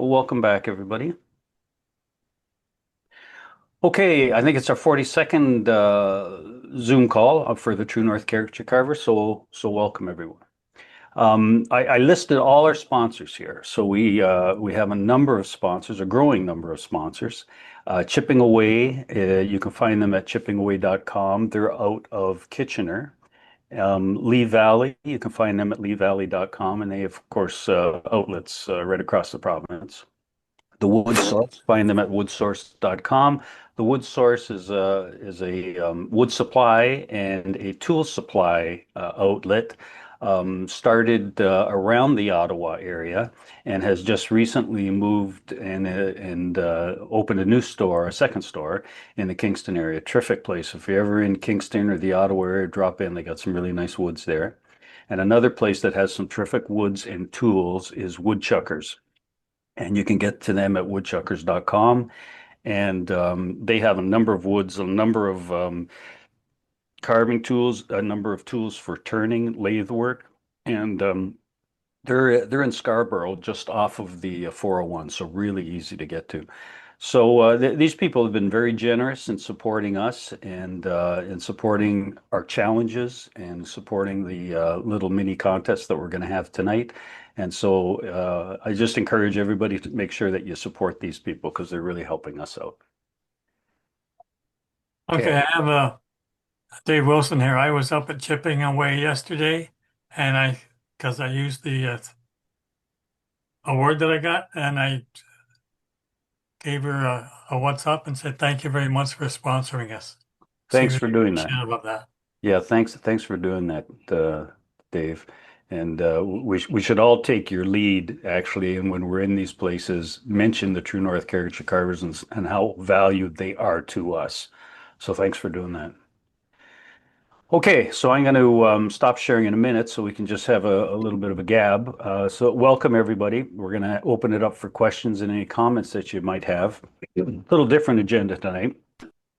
Welcome back, everybody. Okay, I think it's our 42nd Zoom call for the True North Caricature Carver. So welcome everyone. I listed all our sponsors here. So we have a number of sponsors, a growing number of sponsors. Chipping Away, you can find them at chippingaway.com. They're out of Kitchener. Lee Valley, you can find them at leevalley.com, and they have, of course, outlets right across the province. The Wood Source, find them at woodsource.com. The Wood Source is a wood supply and a tool supply outlet. Started around the Ottawa area and has just recently moved and opened a new store, a second store in the Kingston area. Terrific place. If you're ever in Kingston or the Ottawa area, drop in. They got some really nice woods there. And another place that has some terrific woods and tools is Woodchuckers, and you can get to them at woodchuckers.com. And they have a number of woods, a number of carving tools, a number of tools for turning, lathe work, and they're in Scarborough, just off of the 401, so really easy to get to. So these people have been very generous in supporting us and in supporting our challenges and supporting the little mini contest that we're going to have tonight. And so I just encourage everybody to make sure that you support these people because they're really helping us out. Okay, Okay. I have Dave Wilson here. I was up at Chipping Away yesterday, and because I used the award that I got, and I gave her a what's up and said thank you very much for sponsoring us. She Thanks was for doing that. appreciative of that. Yeah, thanks for doing that, Dave. And we should all take your lead, actually. And when we're in these places, mention the True North Caricature Carvers and how valued they are to us. So thanks for doing that. Okay, so I'm going to stop sharing in a minute so we can just have a little bit of a gab. So welcome everybody. We're going to open it up for questions and any comments that you might have. A little different agenda tonight.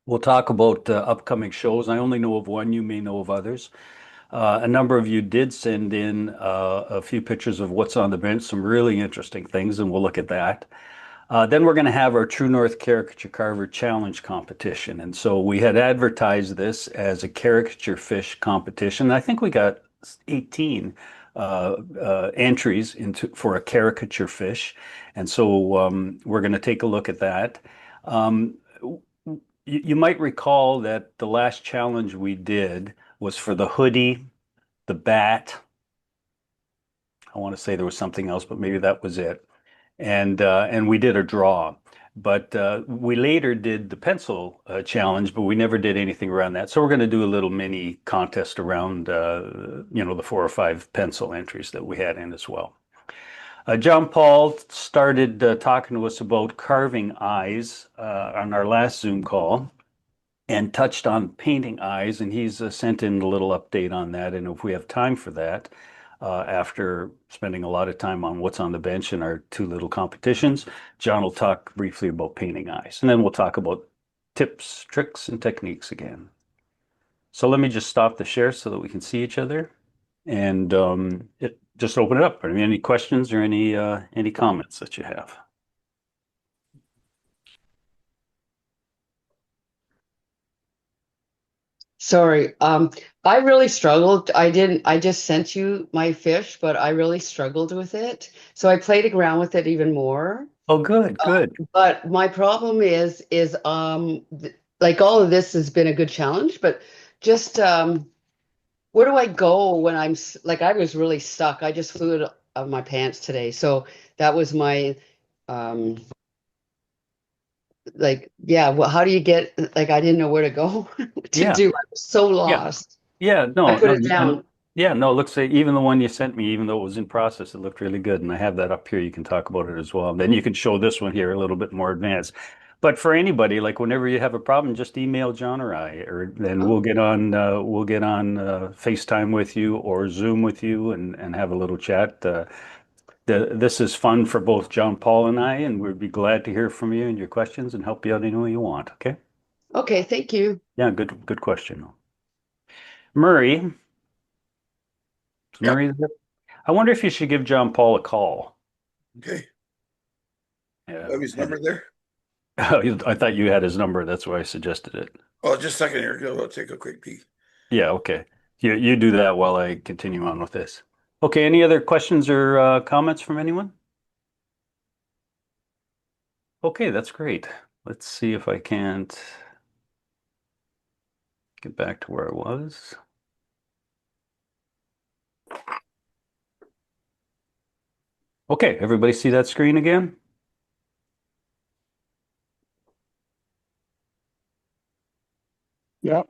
We'll talk about upcoming shows. I only know of one. You may know of others. A number of you did send in a few pictures of what's on the bench, some really interesting things, and we'll look at that. Then we're going to have our True North Caricature Carver Challenge competition. And so we had advertised this as a caricature fish competition. I think we got 18 entries for a caricature fish. And so we're going to take a look at that. Um, you might recall that the last challenge we did was for the hoodie, the bat. I want to say there was something else, but maybe that was it. And we did a draw. But we later did the pencil challenge, but we never did anything around that. So we're going to do a little mini contest around, the 4 or 5 pencil entries that we had in as well. John Paul started talking to us about carving eyes on our last Zoom call and touched on painting eyes, and he's sent in a little update on that. And if we have time for that, after spending a lot of time on what's on the bench in our two little competitions, John will talk briefly about painting eyes, and then we'll talk about tips, tricks, and techniques again. So let me just stop the share so that we can see each other, and just open it up. I mean, any questions or any comments that you have? Sorry. I really struggled. I just sent you my fish, but I really struggled with it. So I played around with it even more. Oh, good, good. But my problem is like all of this has been a good challenge, but just where do I go when like I was really stuck. I just flew out of my pants today. So that was my um like yeah, well, how do you get like I didn't know where to go to Yeah, do. I was so yeah. lost. Yeah, I no, put no, it down. yeah, no. It looks like even the one you sent me, even though it was in process, it looked really good, and I have that up here. You can talk about it as well. And then you can show this one here a little bit more advanced. But for anybody, like whenever you have a problem, just email John or I, or then we'll get on FaceTime with you or Zoom with you and have a little chat. This is fun for both John Paul and I, and we'd be glad to hear from you and your questions and help you out any way you want. Okay? Okay, thank you. Yeah, good question. Murray. Yeah. Murray, I wonder if you should give John Paul a call. Okay. Yeah. Have his number there? I thought you had his number. That's why I suggested it. Oh, just a second here. I'll take a quick peek. Yeah, okay. You do that while I continue on with this. Okay, any other questions or comments from anyone? Okay, that's great. Let's see if I can't get back to where I was. Okay, everybody see that screen again? Yeah.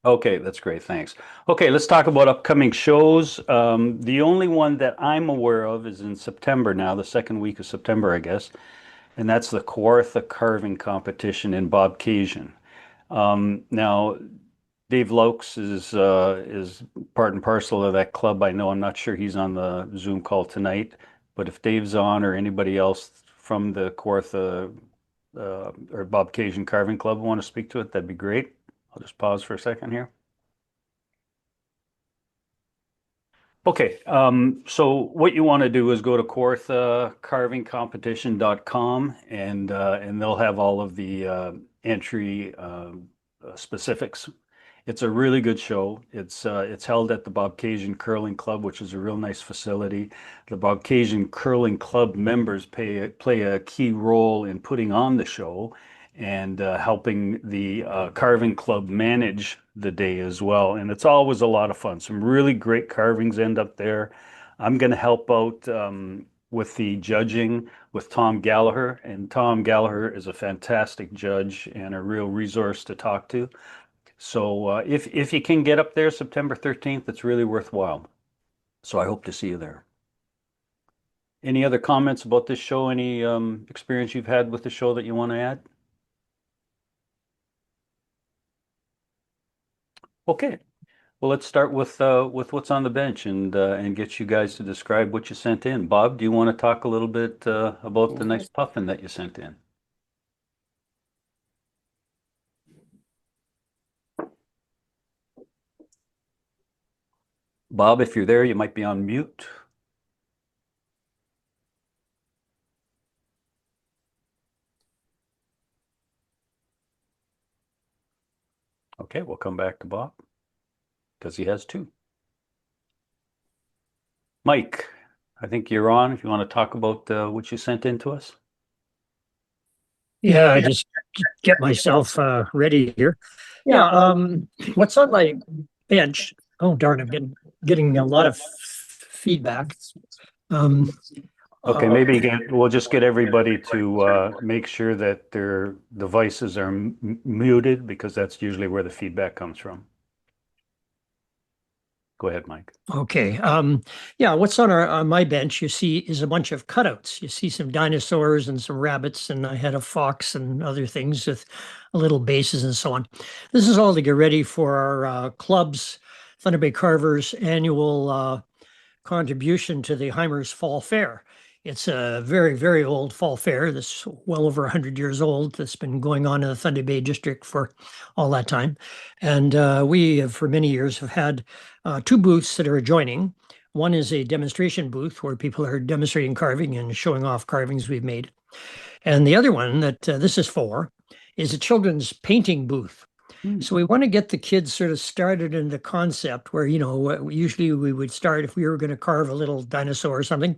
Okay, that's great. Thanks. Okay, let's talk about upcoming shows. The only one that I'm aware of is in September now, the second week of September, I guess, and that's the Kawartha Carving Competition in Bobcaygeon. Now, Dave Lokes is part and parcel of that club. I know I'm not sure he's on the Zoom call tonight, but if Dave's on or anybody else from the Kawartha or Bobcaygeon Carving Club want to speak to it, that'd be great. I'll just pause for a second here. Okay, so what you want to do is go to kawarthacarvingcompetition.com and they'll have all of the entry specifics. It's a really good show. It's held at the Bobcaygeon Curling Club, which is a real nice facility. The Bobcaygeon Curling Club members play a key role in putting on the show and helping the carving club manage the day as well. And it's always a lot of fun. Some really great carvings end up there. I'm going to help out with the judging with Tom Gallagher, and Tom Gallagher is a fantastic judge and a real resource to talk to. So if you can get up there September 13th, it's really worthwhile. So I hope to see you there. Any other comments about this show? Any experience you've had with the show that you want to add? Okay. Well, let's start with what's on the bench and get you guys to describe what you sent in. Bob, do you want to talk a little bit about the nice puffin that you sent in? Bob, if you're there, you might be on mute. Okay, we'll come back to Bob because he has two. Mike, I think you're on if you want to talk about what you sent in to us. Yeah, I just get myself ready here. Yeah, what's on my bench? Oh darn, I'm getting a lot of feedback. Okay, maybe we'll just get everybody to make sure that their devices are muted because that's usually where the feedback comes from. Go ahead, Mike. Okay. Yeah, what's on my bench you see is a bunch of cutouts. You see some dinosaurs and some rabbits, and I had a fox and other things with little bases and so on. This is all to get ready for our club's Thunder Bay Carvers annual contribution to the Heimers Fall Fair. It's a very, very old fall fair that's well over 100 years old, that's been going on in the Thunder Bay district for all that time. And we have, for many years, have had two booths that are adjoining. One is a demonstration booth where people are demonstrating carving and showing off carvings we've made. And the other one that this is for is a children's painting booth. So we want to get the kids sort of started in the concept where, usually we would start if we were going to carve a little dinosaur or something,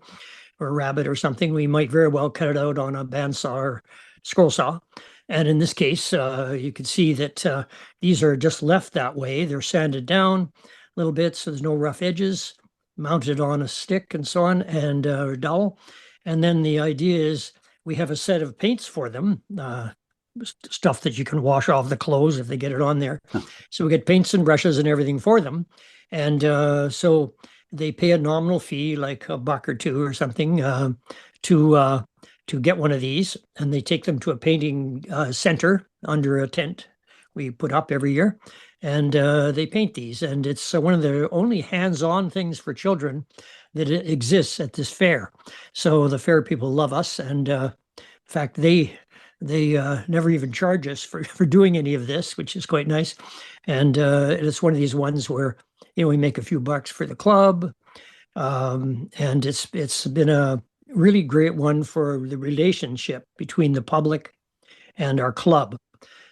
or a rabbit or something, we might very well cut it out on a bandsaw or scroll saw. And in this case, you can see that these are just left that way. They're sanded down a little bit so there's no rough edges, mounted on a stick and so on, and a dowel. And then the idea is we have a set of paints for them, stuff that you can wash off the clothes if they get it on there. So we get paints and brushes and everything for them. And so they pay a nominal fee, like $1 or $2 or something, to get one of these, and they take them to a painting center under a tent we put up every year, and they paint these. And it's one of the only hands-on things for children that exists at this fair. So the fair people love us, and in fact, they never even charge us for doing any of this, which is quite nice. And it's one of these ones where we make a few bucks for the club, and it's been a really great one for the relationship between the public and our club.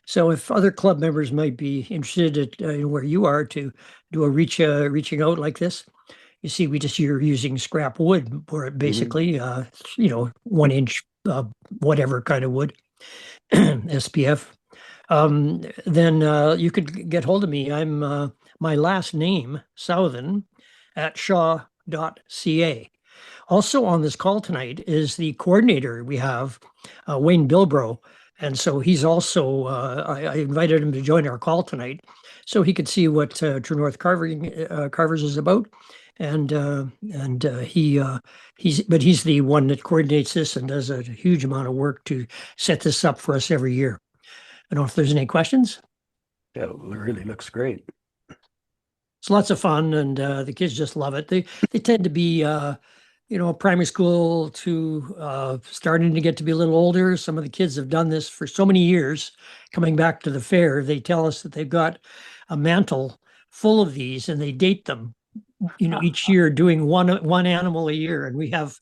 So if other club members might be interested at where you are to do a reaching out like this, you see, you're using scrap wood for it basically, 1 inch, whatever kind of wood, SPF. Then you could get hold of me. I'm my last name, Southern, at shaw.ca. Also on this call tonight is the coordinator we have, Wayne Bilbro. And so he's also, I invited him to join our call tonight so he could see what True North Carvers is about. And he's the one that coordinates this and does a huge amount of work to set this up for us every year. I don't know if there's any questions. Yeah, it really looks great. It's lots of fun, and the kids just love it. They tend to be, primary school to starting to get to be a little older. Some of the kids have done this for so many years. Coming back to the fair, they tell us that they've got a mantle full of these, and they date them. Each year doing one animal a year, and we have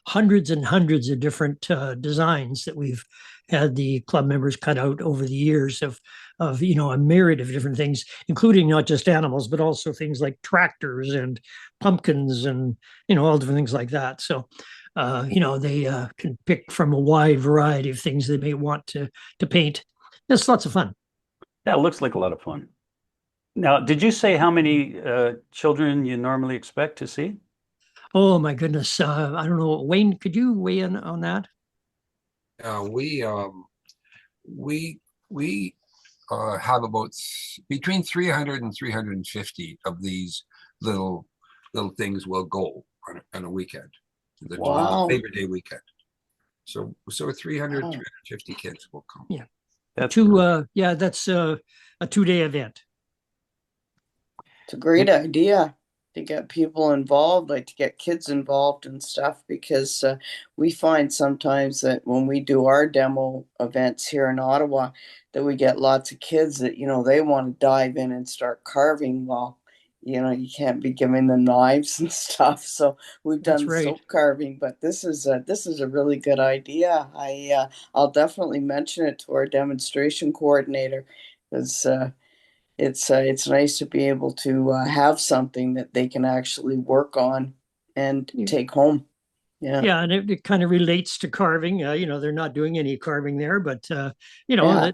hundreds and hundreds of different designs that we've had the club members cut out over the years of a myriad of different things, including not just animals, but also things like tractors and pumpkins and all different things like that. So they can pick from a wide variety of things they may want to paint. It's lots of fun. Yeah, it looks like a lot of fun. Now, did you say how many children you normally expect to see? Oh my goodness. I don't know. Wayne, could you weigh in on that? We have about between 300 and 350 of these little things will go on a weekend, the Wow. Labor Day weekend. So 300, Wow. 350 kids will come. Yeah. That's That's a 2-day event. It's a great idea to get people involved, like to get kids involved and stuff, because we find sometimes that when we do our demo events here in Ottawa, that we get lots of kids that, they want to dive in and start carving. Well, you can't be giving them knives and stuff. So we've That's done right. soap carving, but this is a really good idea. I'll definitely mention it to our demonstration coordinator, because it's nice to be able to have something that they can actually work on and Yeah. take home. Yeah. Yeah, and it kind of relates to carving. They're not doing any carving there, but Yeah.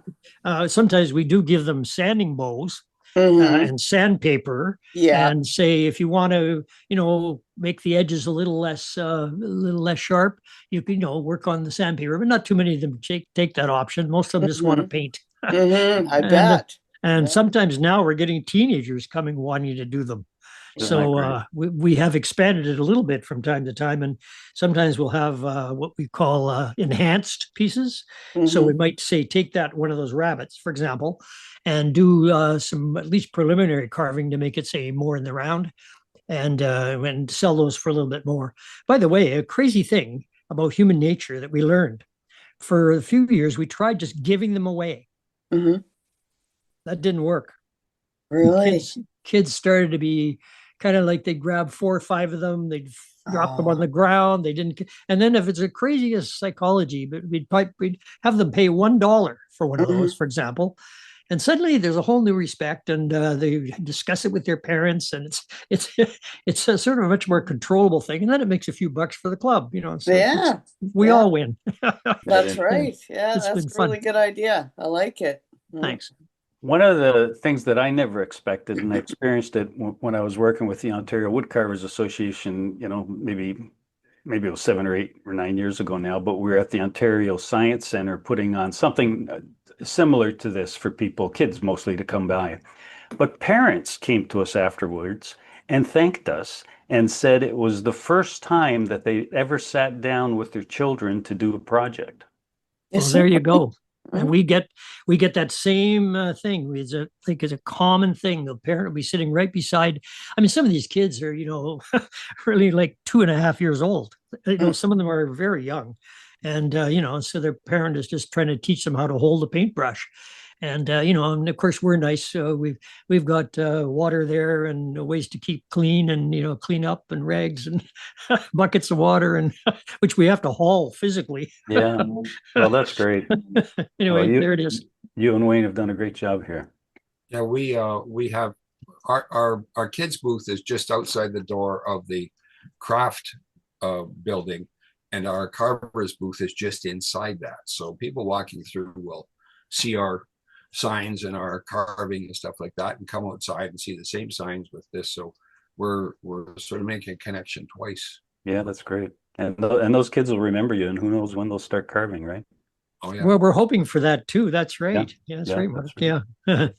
sometimes we do give them sanding bows Mhm. and sandpaper, Yeah. and say if you want to, make the edges a little less sharp, you can, work on the sandpaper. But not too many of them take that option. Most of them just want to Mhm. paint. I And bet. and Yeah. sometimes now we're getting teenagers coming wanting to do them. Isn't that So great? we have expanded it a little bit from time to time, and sometimes we'll have what we call enhanced pieces. So we Mhm. might say take that one of those rabbits, for example, and do some at least preliminary carving to make it say more in the round, and sell those for a little bit more. By the way, a crazy thing about human nature that we learned for a few years, we tried just giving them away. Mhm. That didn't work. Really? Kids started to be kind of like they'd grab 4 or 5 of them, they'd drop them on the ground, they didn't, and then if it's the craziest psychology, but we'd have them pay $1 for one of those, Mhm. for example, and suddenly there's a whole new respect, and they discuss it with their parents, and it's it's a sort of a much more controllable thing, and then it makes a few bucks for the club, so Yeah. we Yeah. all win. That's Yeah. right. Yeah, It's that's been a fun. really good idea. I like it. Mm. Thanks. One of the things that I never expected, and I experienced it when I was working with the Ontario Woodcarvers Association, maybe it was 7 or 8 or 9 years ago now, but we were at the Ontario Science Center putting on something similar to this for kids mostly, to come by. But parents came to us afterwards and thanked us and said it was the first time that they ever sat down with their children to do a project. Well, Is there it? you go. And Mm. we get that same thing. I think it's a common thing. The parent will be sitting right beside. I mean, some of these kids are, really like 2.5 years old. Mm. Some of them are very young, and so their parent is just trying to teach them how to hold a paintbrush, And and of course we're nice. We've got water there and ways to keep clean and clean up and rags and buckets of water and which we have to haul physically. Yeah. Well, that's great. Anyway, Well, there it is. you and Wayne have done a great job here. Yeah, we have our kids booth is just outside the door of the craft building, and our carvers booth is just inside that. So people walking through will see our signs and our carving and stuff like that, and come outside and see the same signs with this. So we're sort of making a connection twice. Yeah, that's great. And those kids will remember you, and who knows when they'll start carving, right? Oh yeah. Well, we're hoping for that too. That's right. Yeah, that's Yeah, right, that's Mark. right.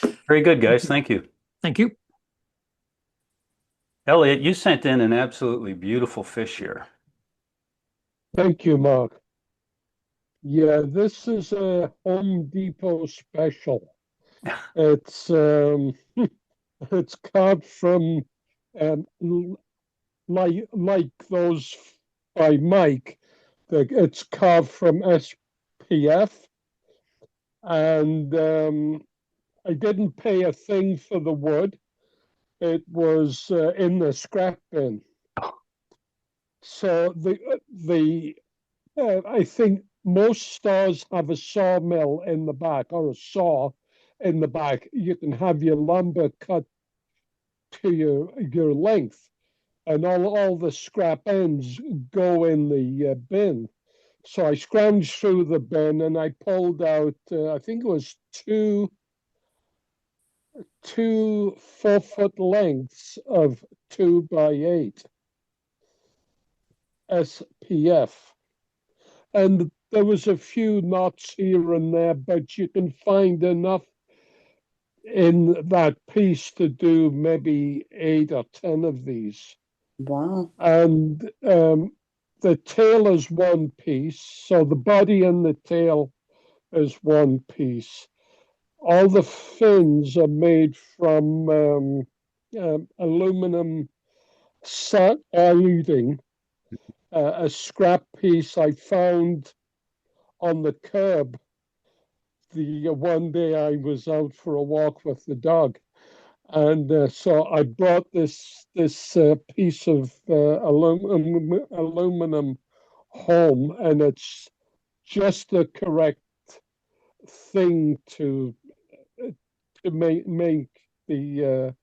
Yeah. Very good, guys. Thank you. Thank you. Elliot, you sent in an absolutely beautiful fish here. Thank you, Mark. Yeah, this is a Home Depot special. It's it's carved from um, like those by Mike. It's carved from SPF, and I didn't pay a thing for the wood. It was in the scrap bin. So the I think most stores have a sawmill in the back or a saw in the back. You can have your lumber cut to your length, and all the scrap ends go in the bin. So I scrounged through the bin and I pulled out I think it was two 4 foot lengths of 2x8 SPF. And there was a few knots here and there, but you can find enough in that piece to do maybe 8 or 10 of these. Wow. And the tail is one piece, so the body and the tail is one piece. All the fins are made from aluminum siding, a scrap piece I found on the curb the one day I was out for a walk with the dog, and so I brought this piece of aluminum home, and it's just the correct thing to make the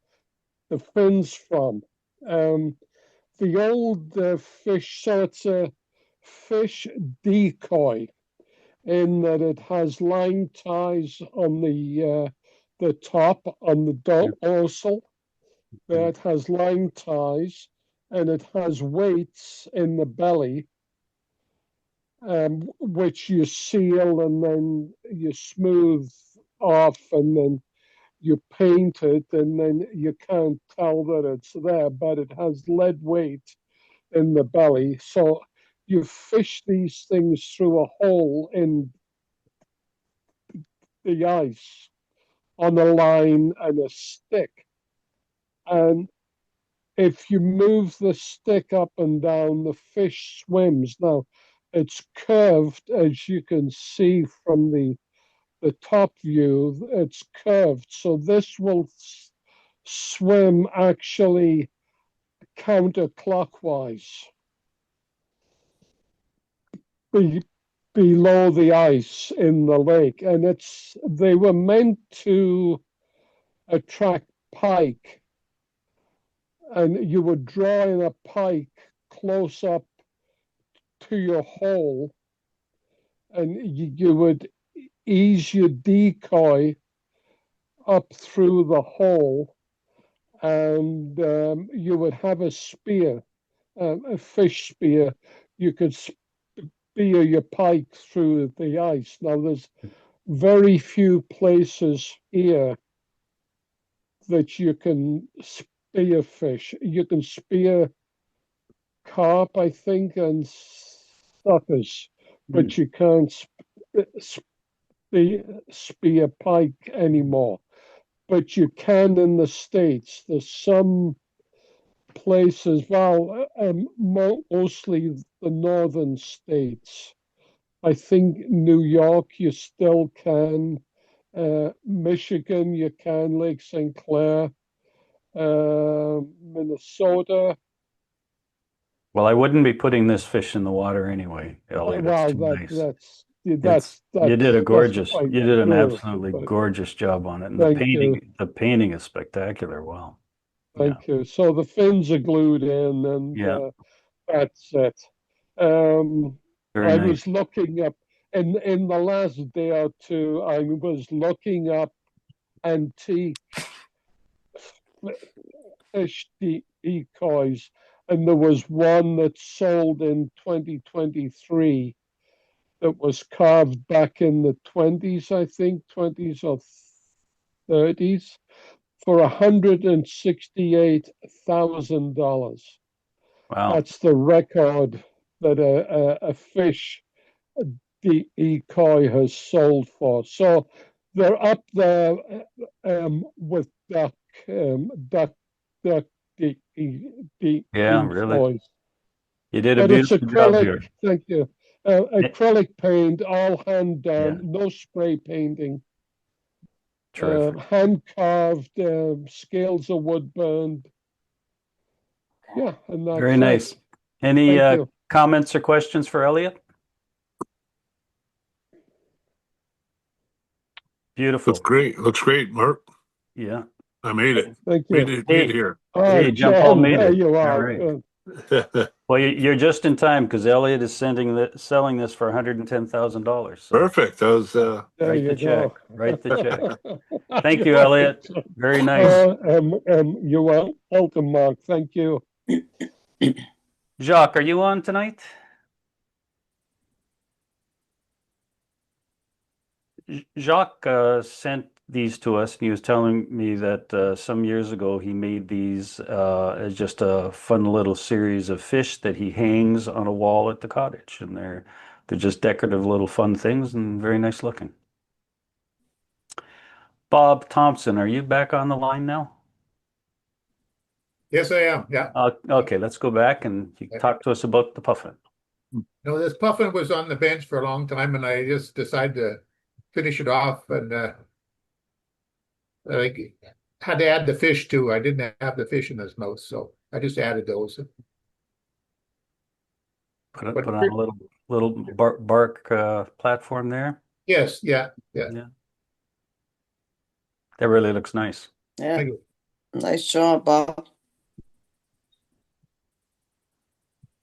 fins from. The old fish, so it's a fish decoy in that it has line ties on the top on the dorsal. That has line ties, and it has weights in the belly, which you seal and then you smooth off, and then you paint it, and then you can't tell that it's there, but it has lead weight in the belly. So you fish these things through a hole in the ice on a line and a stick. And if you move the stick up and down, the fish swims. Now, it's curved, as you can see from the top view, it's curved. So this will swim actually counterclockwise below the ice in the lake. And they were meant to attract pike, and you would draw in a pike close up to your hole, and you would ease your decoy up through the hole, and you would have a spear, a fish spear. You could spear your pike through the ice. Now, there's very few places here that you can spear fish. You can spear carp, I think, and suckers, but you can't spear pike anymore. But you can in the States. There's some places, well, mostly the northern states. I think New York, you still can. Michigan, you can, Lake St. Clair, Minnesota. Well, I wouldn't be putting this fish in the water anyway, Elliot. It's Well, too nice. that's You did a that's gorgeous, quite you did an true. absolutely But gorgeous job on it. And thank you, the painting is spectacular. Wow. Yeah. thank you. So the fins are glued in, and Yeah. that's it. Very I nice. was looking up in the last day or two. I was looking up antique fish decoys, and there was one that sold in 2023 that was carved back in the 20s, I think, 20s or 30s, for $168,000. Wow. That's the record that a fish decoy has sold for. So they're up there with duck Yeah, really. decoys. You did a But it's beautiful job acrylic. here. Thank you. Acrylic paint, all hand done, Yeah. no spray painting. Terrific. Hand carved, scales of wood burned. Yeah, and that's Very it. nice. Any Thank you. comments or questions for Elliot? Beautiful. Looks great. Looks great, Mark. Yeah. I made it. Thank Made you. it. Made it here. Oh, Hey, John Paul John, made there it. you All are. right. Good. Well, you're just in time because Elliot is selling this for $110,000. So Perfect. That was There write the you check. go. Write the check. Thank you, You're Elliot. Very nice. You're welcome, Mark. Thank you. Jacques, are you on tonight? Jacques sent these to us, and he was telling me that some years ago he made these as just a fun little series of fish that he hangs on a wall at the cottage, and they're just decorative little fun things and very nice looking. Bob Thompson, are you back on the line now? Yes, I am. Yeah. Okay, let's go back and you talk to us about the puffin. No, this puffin was on the bench for a long time, and I just decided to finish it off. And I had to add the fish too. I didn't have the fish in his mouth, so I just added those. Put on a little bark platform there. Yes, yeah. Yeah. That really looks nice. Yeah, Thank you. nice job, Bob.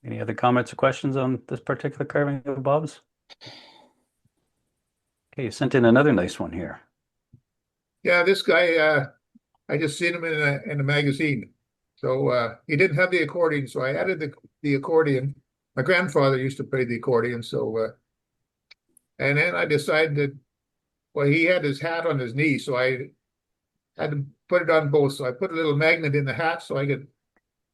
Any other comments or questions on this particular carving of Bob's? Okay, you sent in another nice one here. Yeah, this guy, I just seen him in a magazine. So he didn't have the accordion, so I added the accordion. My grandfather used to play the accordion, so and then I decided that, well, he had his hat on his knee, so I had to put it on both. So I put a little magnet in the hat so I could,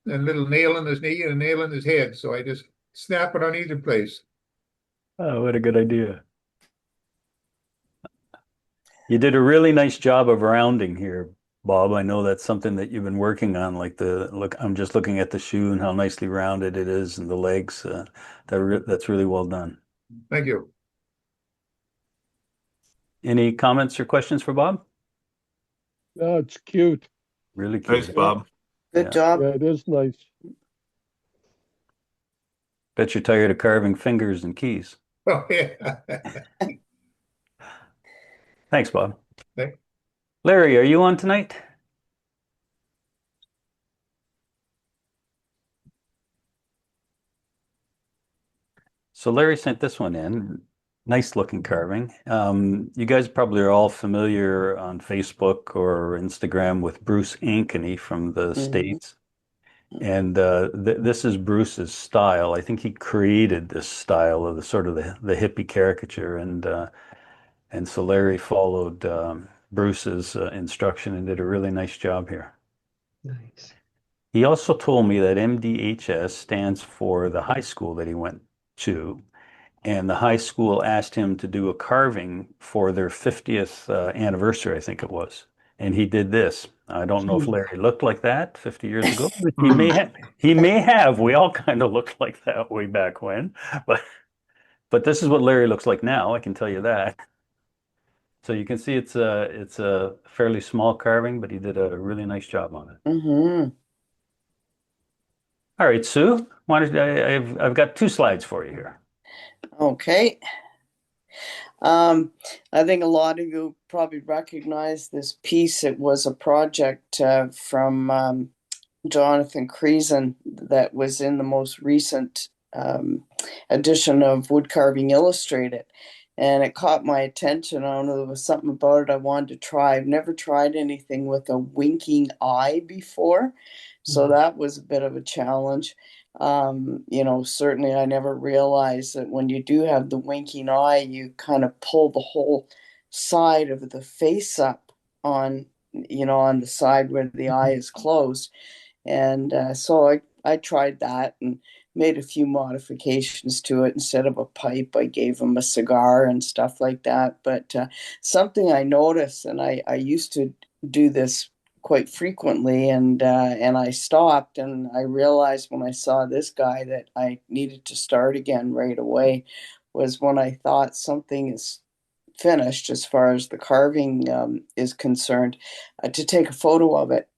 and a little nail in his knee and a nail in his head. So I just snap it on either place. Oh, what a good idea. You did a really nice job of rounding here, Bob. I know that's something that you've been working on, like I'm just looking at the shoe and how nicely rounded it is and the legs. That's really well done. Thank you. Any comments or questions for Bob? No, it's cute. Really cute. Thanks, Bob. Good Yeah. job. Yeah, it is nice. Bet you're tired of carving fingers and keys. Oh, yeah. Thanks, Bob. Thanks. Larry, are you on tonight? So Larry sent this one in. Nice looking carving. You guys probably are all familiar on Facebook or Instagram with Bruce Ankeny from the States. And this is Bruce's style. I think he created this style of the sort of the hippie caricature. And so Larry followed Bruce's instruction and did a really nice job here. Nice. He also told me that MDHS stands for the high school that he went to. And the high school asked him to do a carving for their 50th anniversary, I think it was. And he did this. I don't know if Larry looked like that 50 years ago. He may have. He may have. We all kind of looked like that way back when. But this is what Larry looks like now, I can tell you that. So you can see it's a fairly small carving, but he did a really nice job on it. Mm-hmm. All right, Sue, I've got two slides for you here. Okay. I think a lot of you probably recognize this piece. It was a project from Jonathan Creason that was in the most recent edition of Wood Carving Illustrated. And it caught my attention. I don't know, there was something about it I wanted to try. I've never tried anything with a winking eye before. So that was a bit of a challenge. Certainly I never realized that when you do have the winking eye, you kind of pull the whole side of the face up on the side where the eye is closed. And so I tried that and made a few modifications to it. Instead of a pipe, I gave him a cigar and stuff like that. But something I noticed, and I used to do this quite frequently, and I stopped, and I realized when I saw this guy that I needed to start again right away, was when I thought something is finished as far as the carving is concerned, to take a photo of it.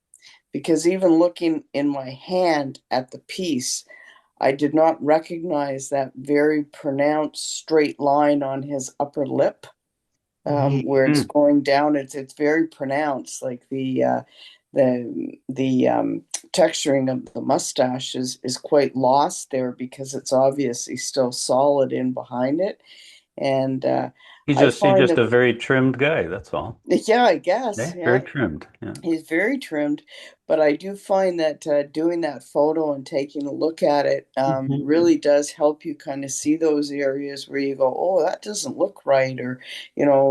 Because even looking in my hand at the piece, I did not recognize that very pronounced straight line on his upper lip, where it's going down. It's very pronounced. Like the texturing of the mustache is quite lost there because it's obviously still solid in behind it. And He's I he's find just that, a very trimmed guy, that's all. yeah, I guess, Yeah, yeah. very trimmed. Yeah. He's very trimmed, but I do find that doing that photo and taking a look at it really does help you kind of see those areas where you go, oh, that doesn't look right, or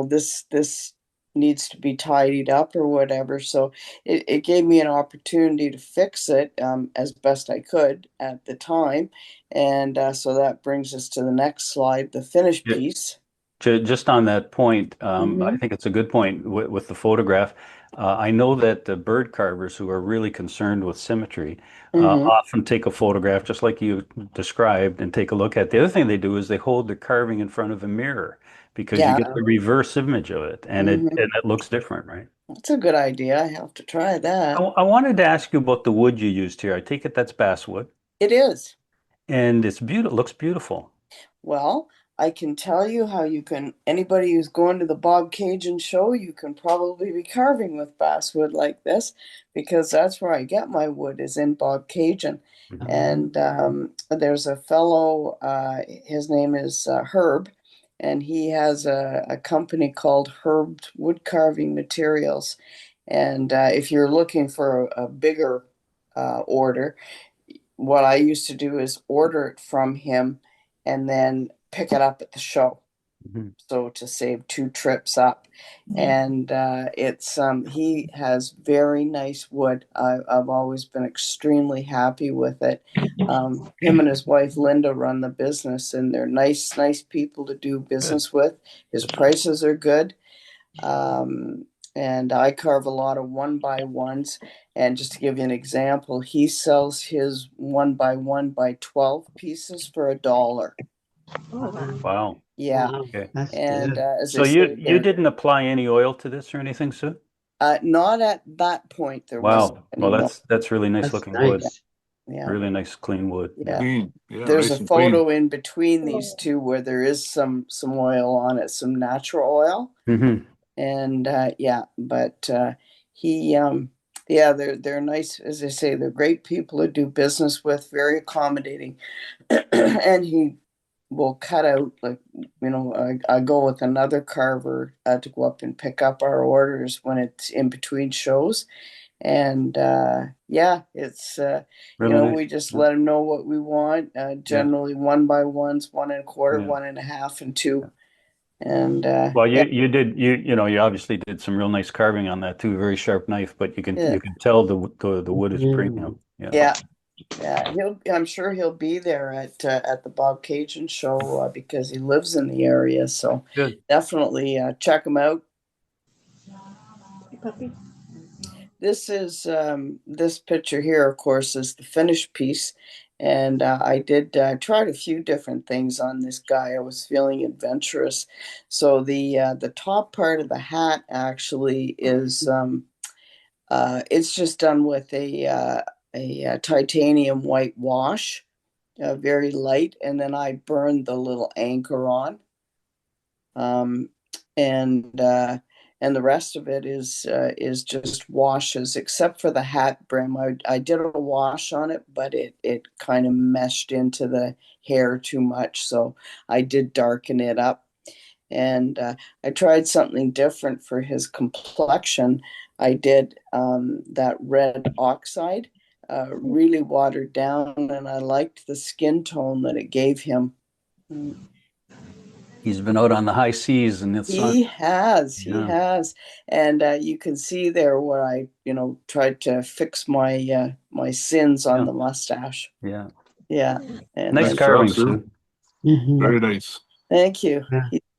this needs to be tidied up or whatever. So it gave me an opportunity to fix it as best I could at the time, and so that brings us to the next slide, the finished Yeah. piece. Just on that point, I Mm-hmm. think it's a good point with the photograph. I know that the bird carvers who are really concerned with symmetry Mm-hmm. often take a photograph, just like you described, and take a look at. The other thing they do is they hold the carving in front of a mirror because you Yeah. get the reverse image of it, and Mm-hmm. it looks different, right? That's a good idea. I have to try that. I wanted to ask you about the wood you used here. I take it that's basswood, It is. and it's beautiful. Looks beautiful. Well, I can tell you how you can, anybody who's going to the Bob Cajun show, you can probably be carving with basswood like this, because that's where I get my wood, is in Bob Cajun. And there's a fellow, his name is Herb, and he has a company called Herb Wood Carving Materials. And if you're looking for a bigger order, what I used to do is order it from him and then pick it up at the show. Mhm. So to save 2 trips up. And it's he has very nice wood. I've always been extremely happy with it. Him and his wife Linda run the business, and they're nice people to do Good. business with. His prices are good. Um, and I carve a lot of 1x1s. And just to give you an example, he sells his 1x1x12 pieces for $1. Wow. Yeah. Wow, Okay. that's And good. as I So you say, you didn't apply any oil to this or anything, Sue? not at that point there was Wow. any Well, more. that's really nice That's looking wood. nice. Yeah. Really nice clean wood. Yeah. Clean. Yeah, There's nice a and clean. photo in between these two where there is some oil on it, some natural oil. Hmm. And yeah, but he yeah, they're nice, as I say, they're great people to do business with, very accommodating. And he will cut out, like, I go with another carver to go up and pick up our orders when it's in between shows. And yeah, it's Really nice. we just let him know what we want, generally 1x1s, 1 1/4, Yeah. 1 1/2, and 2. And Well, yeah, you obviously did some real nice carving on that too. Very sharp knife, but you can yeah, tell the wood is premium. Yeah. yeah. Yeah, I'm sure he'll be there at the Bob Cajun show because he lives in the area. So Good. definitely check him out. This is this picture here, of course, is the finished piece, And I did tried a few different things on this guy. I was feeling adventurous. So the top part of the hat actually is it's just done with a titanium white wash, very light, and then I burned the little anchor on. Um, and the rest of it is just washes, except for the hat brim. I did a wash on it, but it kind of meshed into the hair too much, so I did darken it up. And I tried something different for his complexion. I did that red oxide, really watered down, and I liked the skin tone that it gave him. He's been out on the high seas and it's He has, he yeah. has, and you can see there where I, tried to fix my my sins on Yeah. the mustache. Yeah. Yeah, and Nice Nice carving, job, Sue. Sue. Mhm. Very nice. thank you.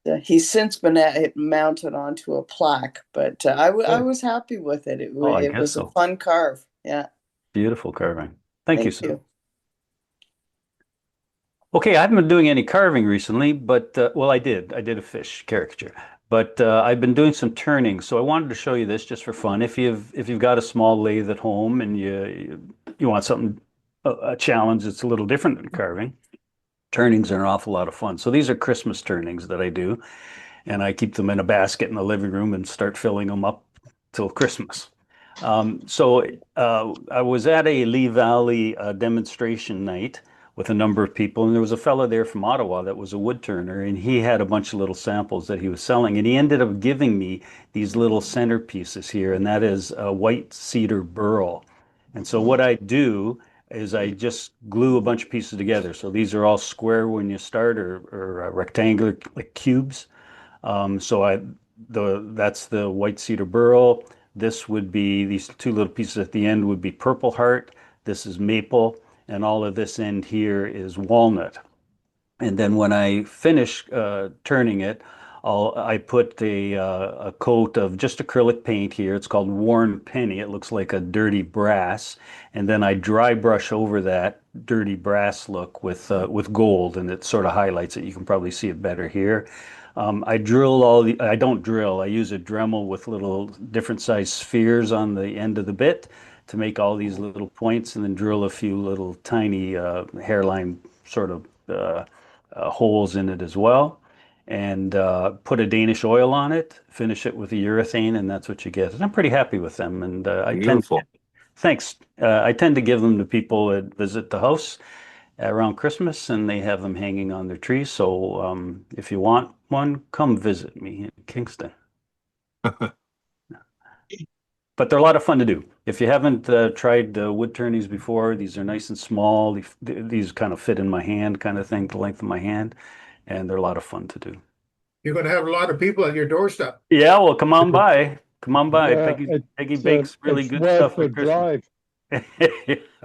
Yeah. He's since been mounted onto a plaque, but I was happy with it. Oh, I It guess was a so. fun carve. Yeah, Beautiful carving. Thank you, thank Sue. you. Okay, I haven't been doing any carving recently, but well, I did. I did a fish caricature, but I've been doing some turning. So I wanted to show you this just for fun. If you've got a small lathe at home and you want something a challenge that's a little different than carving, turnings are an awful lot of fun. So these are Christmas turnings that I do, and I keep them in a basket in the living room and start filling them up till Christmas. So I was at a Lee Valley demonstration night with a number of people, and there was a fellow there from Ottawa that was a wood turner, and he had a bunch of little samples that he was selling, and he ended up giving me these little centerpieces here, and that is a white cedar burl. And so what I do is I just glue a bunch of pieces together. So these are all square when you start, or rectangular like cubes. That's the white cedar burl. This would be these two little pieces at the end would be purple heart. This is maple, and all of this end here is walnut. And then when I finish turning it, I put a coat of just acrylic paint here. It's called worn penny. It looks like a dirty brass, and then I dry brush over that dirty brass look with gold, and it sort of highlights it. You can probably see it better here. I drill I don't drill. I use a Dremel with little different size spheres on the end of the bit to make all these little points, and then drill a few little tiny hairline sort of holes in it as well, and put a Danish oil on it, finish it with a urethane, and that's what you get. And I'm pretty happy with them. And Beautiful. thanks. I tend to give them to people that visit the house around Christmas, and they have them hanging on their tree. So if you want one, come visit me in Kingston. But they're a lot of fun to do. If you haven't tried wood turnies before, these are nice and small. These kind of fit in my hand, kind of thing, the length of my hand, and they're a lot of fun to do. You're going to have a lot of people at your doorstep. Yeah, well, come on by. Come on by. Yeah, Peggy bakes really it's good worth stuff for the Christmas. drive.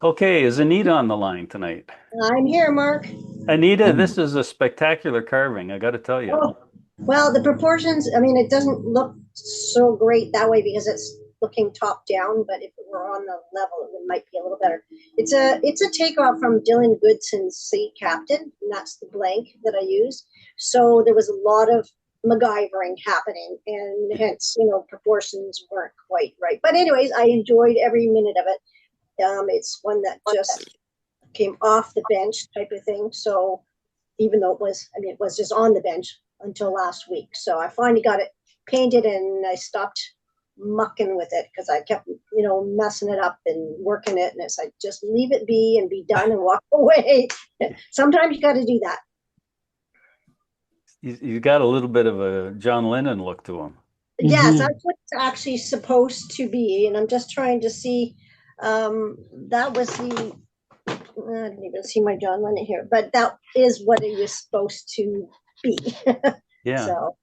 Okay, is Anita on the line tonight? I'm here, Mark. Anita, this is a spectacular carving, I got to tell you. Oh, well, the proportions, I mean, it doesn't look so great that way because it's looking top down, but if it were on the level, it might be a little better. It's a takeoff from Dylan Goodson's Sea Captain, and that's the blank that I use. So there was a lot of MacGyvering happening, and hence, proportions weren't quite right. But anyways, I enjoyed every minute of it. It's one that just came off the bench type of thing. So even though it was just on the bench until last week. So I finally got it painted and I stopped mucking with it because I kept, messing it up and working it. And it's like, just leave it be and be done and walk away. Sometimes you got to do that. You got a little bit of a John Lennon look to him. Yes, that's what it's actually supposed to be. And I'm just trying to see, that was I didn't even see my John Lennon here, but that is what it was supposed to be. Yeah. So,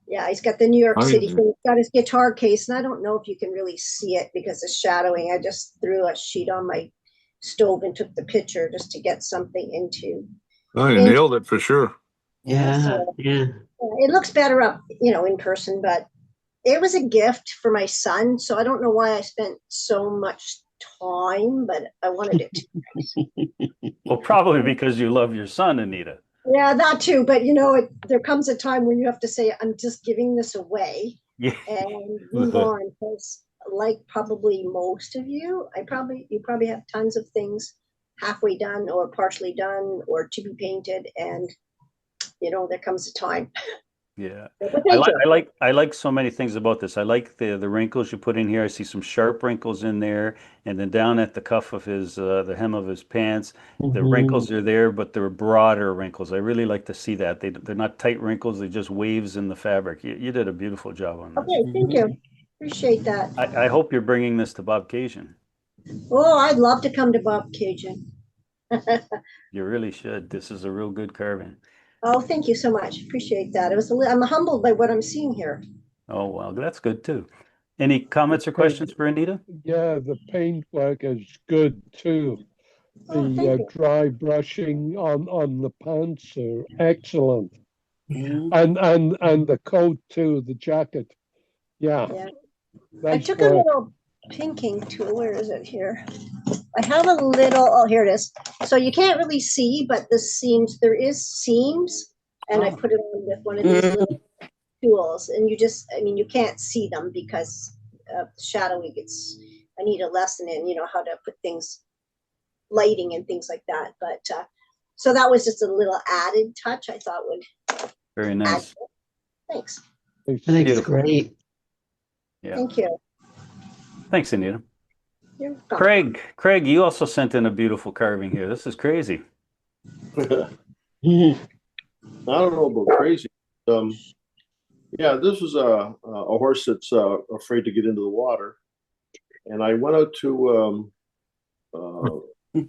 yeah, he's got the New York City thing. He's got his guitar case, and I don't know if you can really see it because of shadowing. I just threw a sheet on my stove and took the picture just to get something into. Oh, you nailed it for sure. Yeah, so, yeah. It looks better up, in person, but it was a gift for my son, so I don't know why I spent so much time, but I wanted it to. Well, probably because you love your son, Anita. Yeah, that too. But you know, there comes a time when you have to say, I'm just giving this away Yeah. and move on. Because like probably most of you, you probably have tons of things halfway done or partially done or to be painted. And you know, there comes a time. Yeah. But thank you. I like so many things about this. I like the wrinkles you put in here. I see some sharp wrinkles in there, and then down at the cuff of his the hem of his pants, the wrinkles are there, but they're broader wrinkles. I really like to see that. They're not tight wrinkles, they're just waves in the fabric. You did a beautiful job on this. Okay, thank you. Appreciate that. I hope you're bringing this to Bob Cajun. Oh, I'd love to come to Bob Cajun. You really should. This is a real good carving. Oh, thank you so much. Appreciate that. I'm humbled by what I'm seeing here. Oh, well, that's good too. Any comments or questions for Anita? Yeah, the paintwork is good too. Oh, thank The you. dry brushing on the pants are excellent, Mhm. and the coat too, the jacket. Yeah, Yeah. I nice took a work. little pinking tool. Where is it here? I have a little, oh, here it is. So you can't really see, but there is seams, and I Oh. put it on with one of these little tools, and you can't see them because of shadowing. I need a lesson in, how to put things, lighting and things like that. But, so that was just a little added touch I thought would Very add. nice. Thanks. I think it's Beautiful. great. Yeah. Thank you. Thanks, Anita. You're welcome. Craig, you also sent in a beautiful carving here. This is crazy. I don't know about crazy. Yeah, this was a horse that's afraid to get into the water, and I went out to a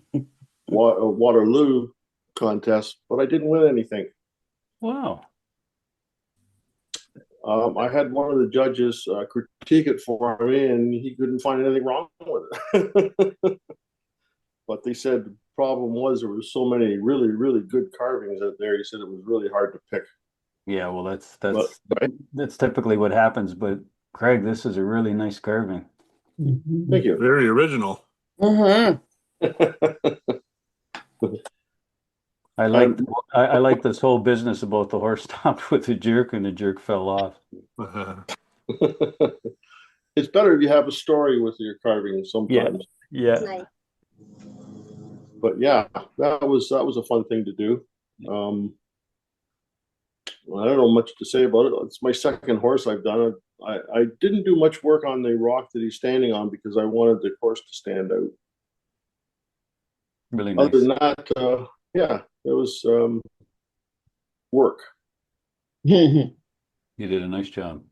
Waterloo contest, but I didn't win anything. Wow. I had one of the judges critique it for me, and he couldn't find anything wrong with it. But they said the problem was there were so many really, really good carvings out there. He said it was really hard to pick. Yeah, well, that's Right. that's typically what happens. But Craig, this is a really nice carving. Thank you. Very original. Mhm. I like this whole business about the horse stopped with a jerk and the jerk fell off. It's better if you have a story with your carving sometimes. Yeah. Nice. But yeah, that was a fun thing to do. I don't know much to say about it. It's my second horse I've done it. I didn't do much work on the rock that he's standing on because I wanted the horse to stand out. Really nice. Other than that, yeah, it was work. You did a nice job.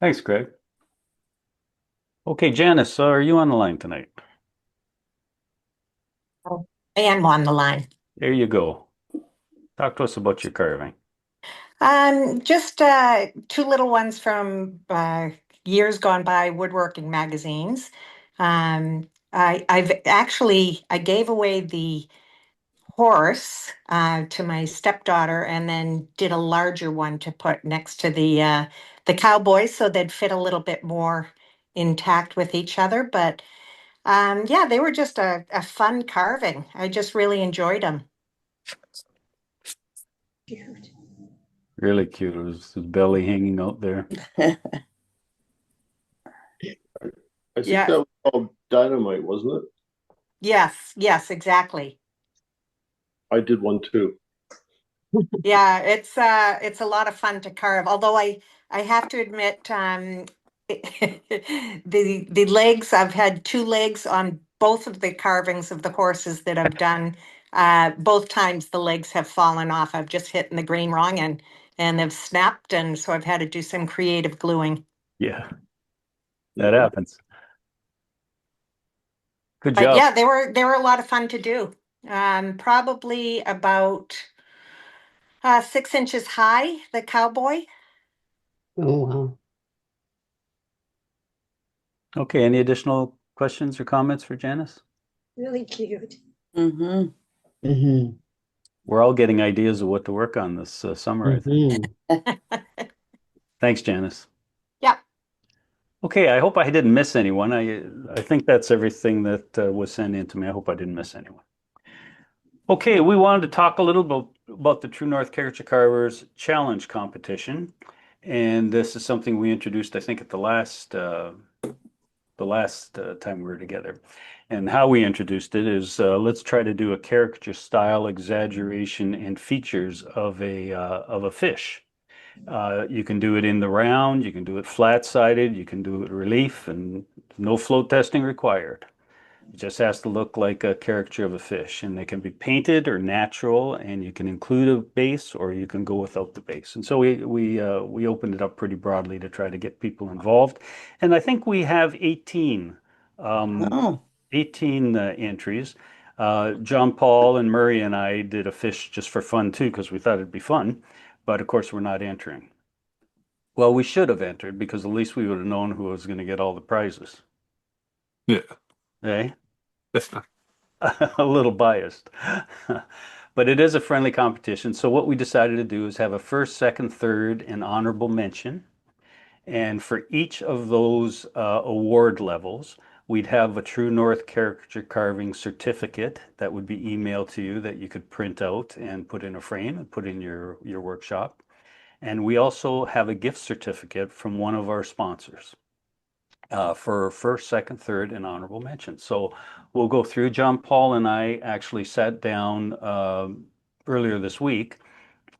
Thanks, Craig. Okay, Janice, are you on the line tonight? I am on the line. There you go. Talk to us about your carving. Just two little ones from years gone by, woodworking magazines. I gave away the horse to my stepdaughter, and then did a larger one to put next to the cowboys, so they'd fit a little bit more intact with each other. But yeah, they were just a fun carving. I just really enjoyed them. Cute. Really cute. It was his belly hanging out there. I think Yeah. that was called Dynamite, wasn't it? Yes, exactly. I did one too. Yeah, it's a lot of fun to carve. Although I have to admit, the legs, I've had two legs on both of the carvings of the horses that I've done. Both times the legs have fallen off. I've just hit in the grain wrong, and they've snapped, and so I've had to do some creative gluing. Yeah, that happens. Good But job. yeah, they were a lot of fun to do. Probably about 6 inches high, the cowboy. Oh, wow. Okay, any additional questions or comments for Janice? Really cute. Mhm. We're all getting ideas of what to work on this summer, I think. Thanks, Janice. Yeah. Okay, I hope I didn't miss anyone. I think that's everything that was sent in to me. I hope I didn't miss anyone. Okay, we wanted to talk a little about the True North Caricature Carvers Challenge competition, and this is something we introduced, I think, at the last time we were together. And how we introduced it is let's try to do a caricature style exaggeration and features of a fish. You can do it in the round, you can do it flat-sided, you can do it relief, and no float testing required. It just has to look like a caricature of a fish, and they can be painted or natural, and you can include a base or you can go without the base. And so we opened it up pretty broadly to try to get people involved. And I think we have 18 Oh, 18 entries. John Paul and Murray and I did a fish just for fun too, because we thought it'd be fun. But of course, we're not entering. Well, we should have entered because at least we would have known who was going to get all the prizes. Yeah. Eh? A little biased. But it is a friendly competition. So what we decided to do is have a first, second, third, and honorable mention. And for each of those award levels, we'd have a True North caricature carving certificate that would be emailed to you that you could print out and put in a frame and put in your workshop. And we also have a gift certificate from one of our sponsors for first, second, third, and honorable mention. So we'll go through. John Paul and I actually sat down earlier this week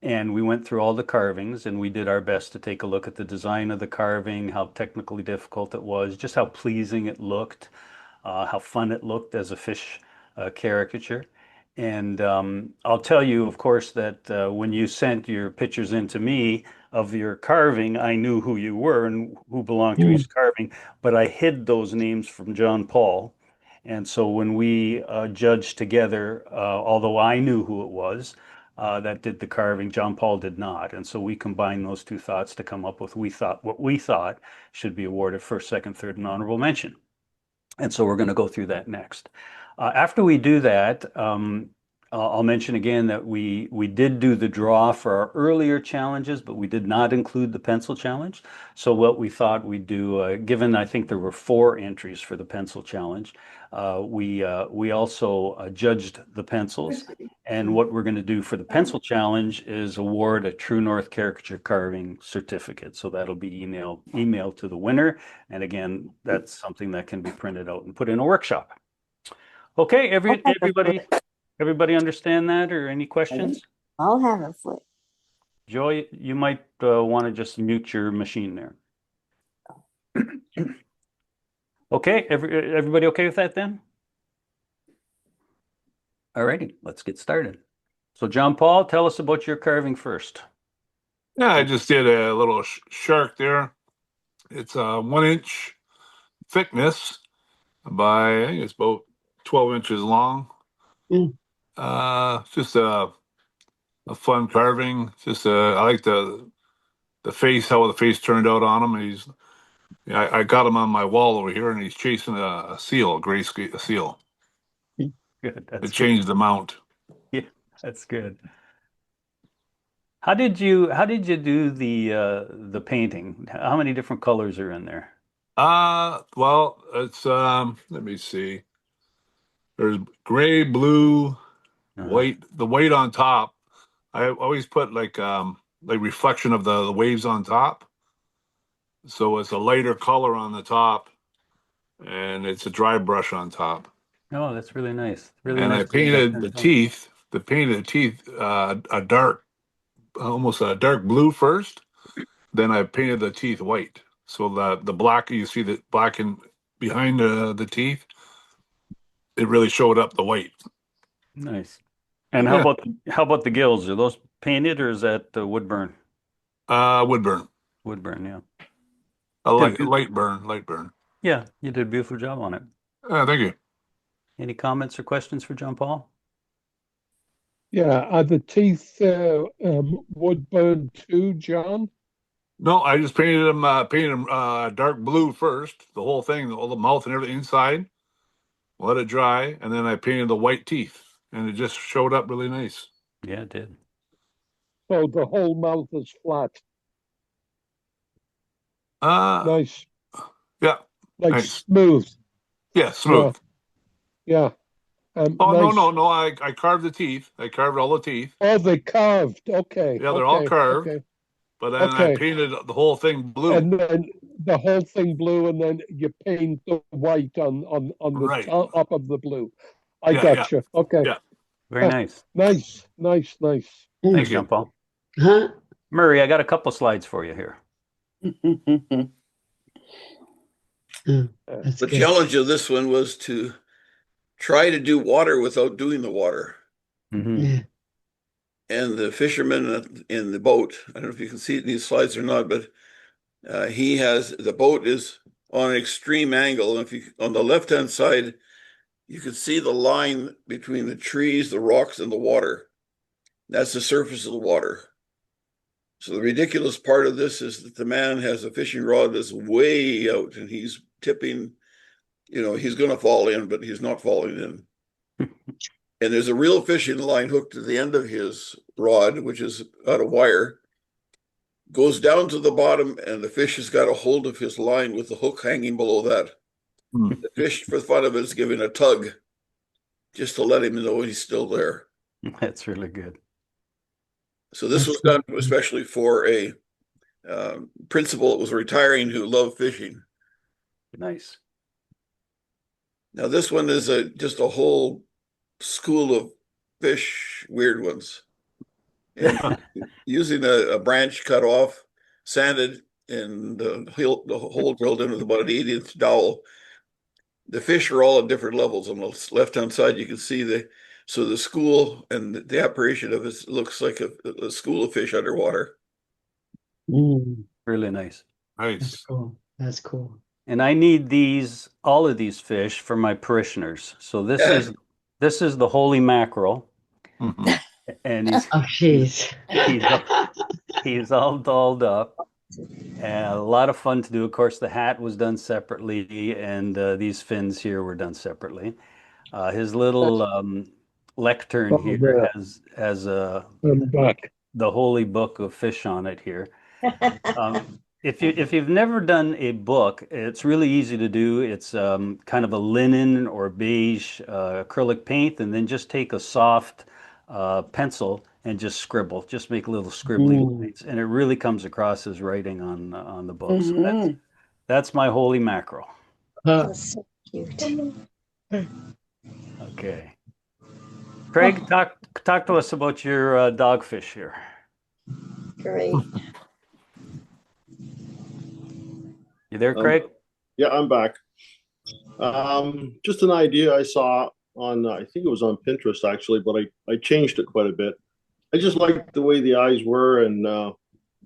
and we went through all the carvings and we did our best to take a look at the design of the carving, how technically difficult it was, just how pleasing it looked, how fun it looked as a fish caricature. And I'll tell you, of course, that when you sent your pictures in to me of your carving, I knew who you were and who belonged to each carving, but I hid those names from John Paul. And so when we judged together, although I knew who it was that did the carving, John Paul did not. And so we combined those two thoughts to come up with what we thought should be awarded first, second, third, and honorable mention. And so we're going to go through that next. After we do that, I'll mention again that we did do the draw for our earlier challenges, but we did not include the pencil challenge. So what we thought we'd do, given I think there were 4 entries for the pencil challenge, we also judged the pencils. And what we're going to do for the pencil challenge is award a True North caricature carving certificate. So that'll be emailed to the winner. And again, that's something that can be printed out and put in a workshop. Okay, everybody understand that or any questions? I'll have a foot. Joy, you might want to just mute your machine there. Okay, everybody okay with that then? All righty, let's get started. So John Paul, tell us about your carving first. Yeah, I just did a little shark there. It's a 1-inch thickness by, I think it's about 12 inches long. Just a fun carving. Just I like the face, how the face turned out on him. I got him on my wall over here, and he's chasing a seal, a gray seal. Good. It changed the mount. Yeah, that's good. How did you do the painting? How many different colors are in there? Well, it's let me see. There's gray, blue, white. The white on top, I always put like reflection of the waves on top. So it's a lighter color on the top, and it's a dry brush on top. Oh, that's really nice. Really And nice. I painted the teeth. A dark, almost a dark blue first. Then I painted the teeth white. So the black, you see the black in behind the teeth, it really showed up the white. Nice. And Yeah. how about the gills? Are those painted or is that wood burn? Wood burn. Wood burn, yeah. Light burn. Yeah, you did a beautiful job on it. Thank you. Any comments or questions for John Paul? Yeah, are the teeth wood burned too, John? No, I just painted them dark blue first, the whole thing, all the mouth and everything inside. Let it dry, and then I painted the white teeth, and it just showed up really nice. Yeah, it did. So the whole mouth is flat. Uh, Nice. Yeah. like Nice. smooth. Yeah, smooth. Yeah. Oh, Nice. no. I carved the teeth. I carved all the teeth. Oh, they carved. Okay. Yeah, they're all Okay. carved. Okay. But then I Okay. painted the whole thing blue. And then the whole thing blue, and then you paint the white on the Right. top of the blue. I Yeah, got you. Okay. Yeah. Very nice. Nice. Thanks, Thank you. Jean-Paul. Huh? Murray, I got a couple slides for you here. That's The good. challenge of this one was to try to do water without doing the water. Yeah. And the fisherman in the boat, I don't know if you can see it in these slides or not, but the boat is on an extreme angle. And if you, on the left-hand side, you can see the line between the trees, the rocks, and the water. That's the surface of the water. So the ridiculous part of this is that the man has a fishing rod that's way out and he's tipping, he's going to fall in, but he's not falling in. And there's a real fishing line hooked to the end of his rod, which is out of wire, goes down to the bottom, and the fish has got a hold of his line with the hook hanging below that. The fish, for the fun of it, is giving a tug just to let him know he's still there. That's really good. So this was done especially for a principal that was retiring who loved fishing. Nice. Now this one is just a whole school of fish, weird ones. And using a branch cut off, sanded, and the hole drilled in with about an 8-inch dowel. The fish are all at different levels. On the left-hand side, you can see the school and the operation of it looks like a school of fish underwater. Really nice. Nice. Cool. That's cool. And I need all of these fish for my parishioners. So this is the holy mackerel. And he's all dolled up. A lot of fun to do. Of course, the hat was done separately, and these fins here were done separately. His little lectern here has the holy book of fish on it here. If you've never done a book, it's really easy to do. It's kind of a linen or beige acrylic paint, and then just take a soft pencil and just scribble. Just make little scribbling lines, and it really comes across as writing on the book. So that's my holy mackerel. That's so cute. Okay, Craig, talk to us about your dogfish here. Great. You there, Craig? Yeah, I'm back. Just an idea I saw on, I think it was on Pinterest actually, but I changed it quite a bit. I just liked the way the eyes were, and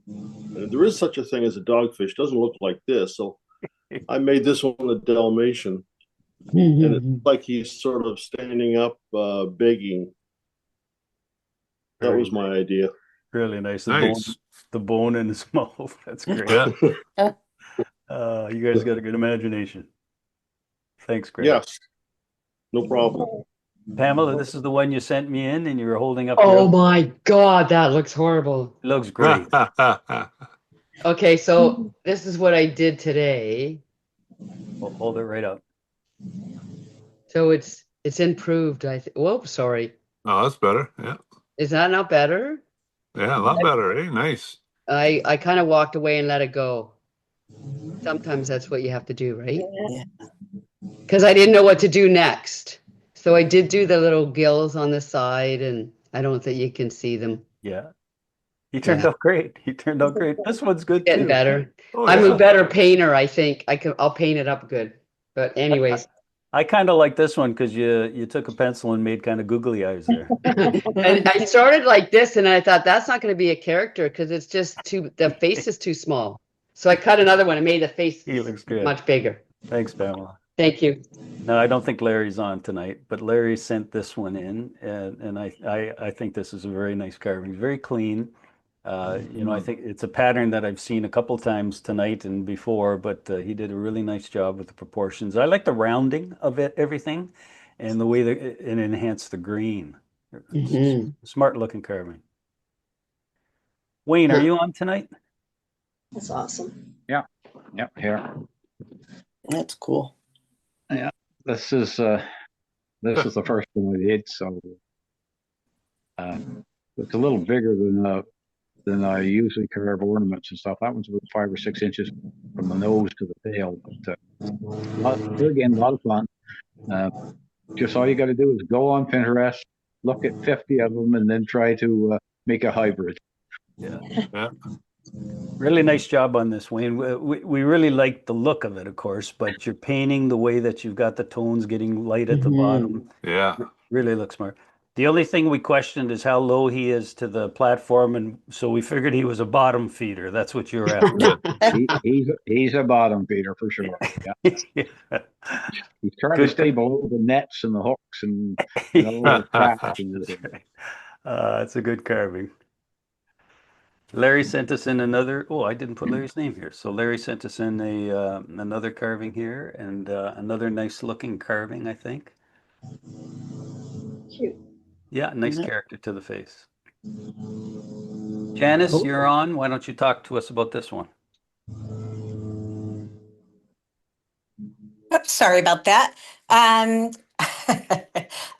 there is such a thing as a dogfish. It doesn't look like this, so I made this one a Dalmatian, and it's like he's sort of standing up, begging. That was my idea. Really nice. Nice. The bone in his mouth. That's great. Yeah. You guys got a good imagination. Thanks, Greg. Yes, no problem. Pamela, this is the one you sent me in, and you were holding up. Oh my God, that looks horrible. It looks great. Okay, so this is what I did today. Hold it right up. So it's improved. Whoa, sorry. Oh, that's better. Yeah. Is that not better? Yeah, a lot better. Eh? Nice. I kind of walked away and let it go. Sometimes that's what you have to do, right? Because I didn't know what to do next. So I did do the little gills on the side, and I don't think you can see them. Yeah. He turned out great. This one's good Getting too. better. Oh, I'm yeah. a better painter, I think. I'll paint it up good. But anyways, I kind of like this one because you took a pencil and made kind of googly eyes there. and I started like this, and I thought that's not going to be a character because it's just the face is too small. So I cut another one and made the face He looks good. much bigger. Thanks, Pamela. Thank you. No, I don't think Larry's on tonight, but Larry sent this one in, and I think this is a very nice carving. Very clean. I think it's a pattern that I've seen a couple times tonight and before, but he did a really nice job with the proportions. I like the rounding of everything, and the way that it enhanced the green. Smart looking carving. Wayne, are you on tonight? That's awesome. Yeah, here. That's cool. Yeah, this is the first one I did, so it's a little bigger than I usually carve ornaments and stuff. That one's about 5 or 6 inches from the nose to the tail. But again, a lot of fun. Just all you got to do is go on Pinterest, look at 50 of them, and then try to make a hybrid. Yeah. Yeah. Really nice job on this, Wayne. We really like the look of it, of course, but you're painting the way that you've got the tones getting light at the bottom. Yeah. Really looks smart. The only thing we questioned is how low he is to the platform, and so we figured he was a bottom feeder. That's what you're after. He's a bottom feeder for sure. Yeah. Yeah. He's trying to Good. stay below the nets and the hooks and the traps and That's everything. right. It's a good carving. Larry sent us in another. Oh, I didn't put Larry's name here. So Larry sent us in another carving here, and another nice looking carving, I think. Cute. Yeah, nice character to the face. Janice, you're on. Why don't you talk to us about this one? Oops, sorry about that.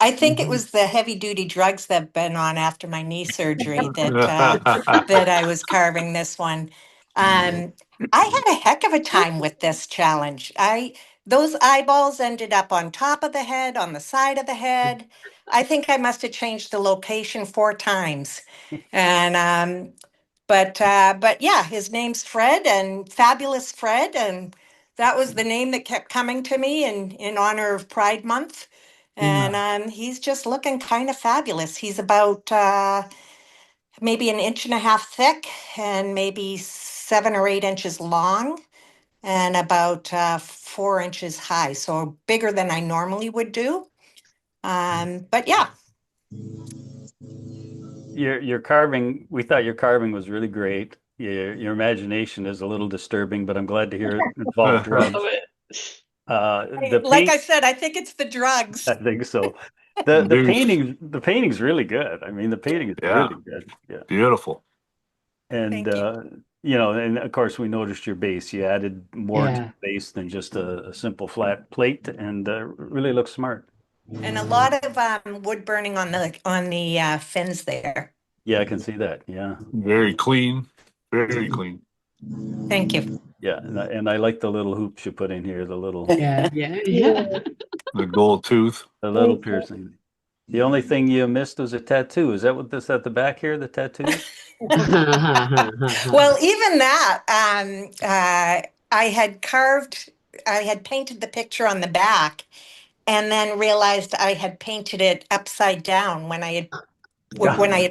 I think it was the heavy duty drugs that have been on after my knee surgery that I was carving this one. I had a heck of a time with this challenge. Those eyeballs ended up on top of the head, on the side of the head. I think I must have changed the location 4 times. And but yeah, his name's Fred, and Fabulous Fred, and that was the name that kept coming to me in honor of Pride Month. And he's just looking kind of fabulous. He's about maybe an inch and a half thick and maybe 7 or 8 inches long and about 4 inches high. So bigger than I normally would do. But yeah. Your carving, we thought your carving was really great. Your imagination is a little disturbing, but I'm glad to hear it involved drugs. The Like I paint, said, I think it's the drugs. I think so. Indeed. The painting's really good. I mean, the painting is Yeah. really good. Yeah. Beautiful. And Thank you. and of course we noticed your base. You added more to Yeah. the base than just a simple flat plate, and really looks smart. And a lot of wood burning on the fins there. Yeah, I can see that. Yeah. Very clean. Very clean. Thank you. Yeah, and I like the little hoops you put in here, the little Yeah. The gold tooth. the little piercing. The only thing you missed was a tattoo. Is that what this at the back here, the tattoo? Well, even that, I had painted the picture on the back and then realized I had painted it upside down when I had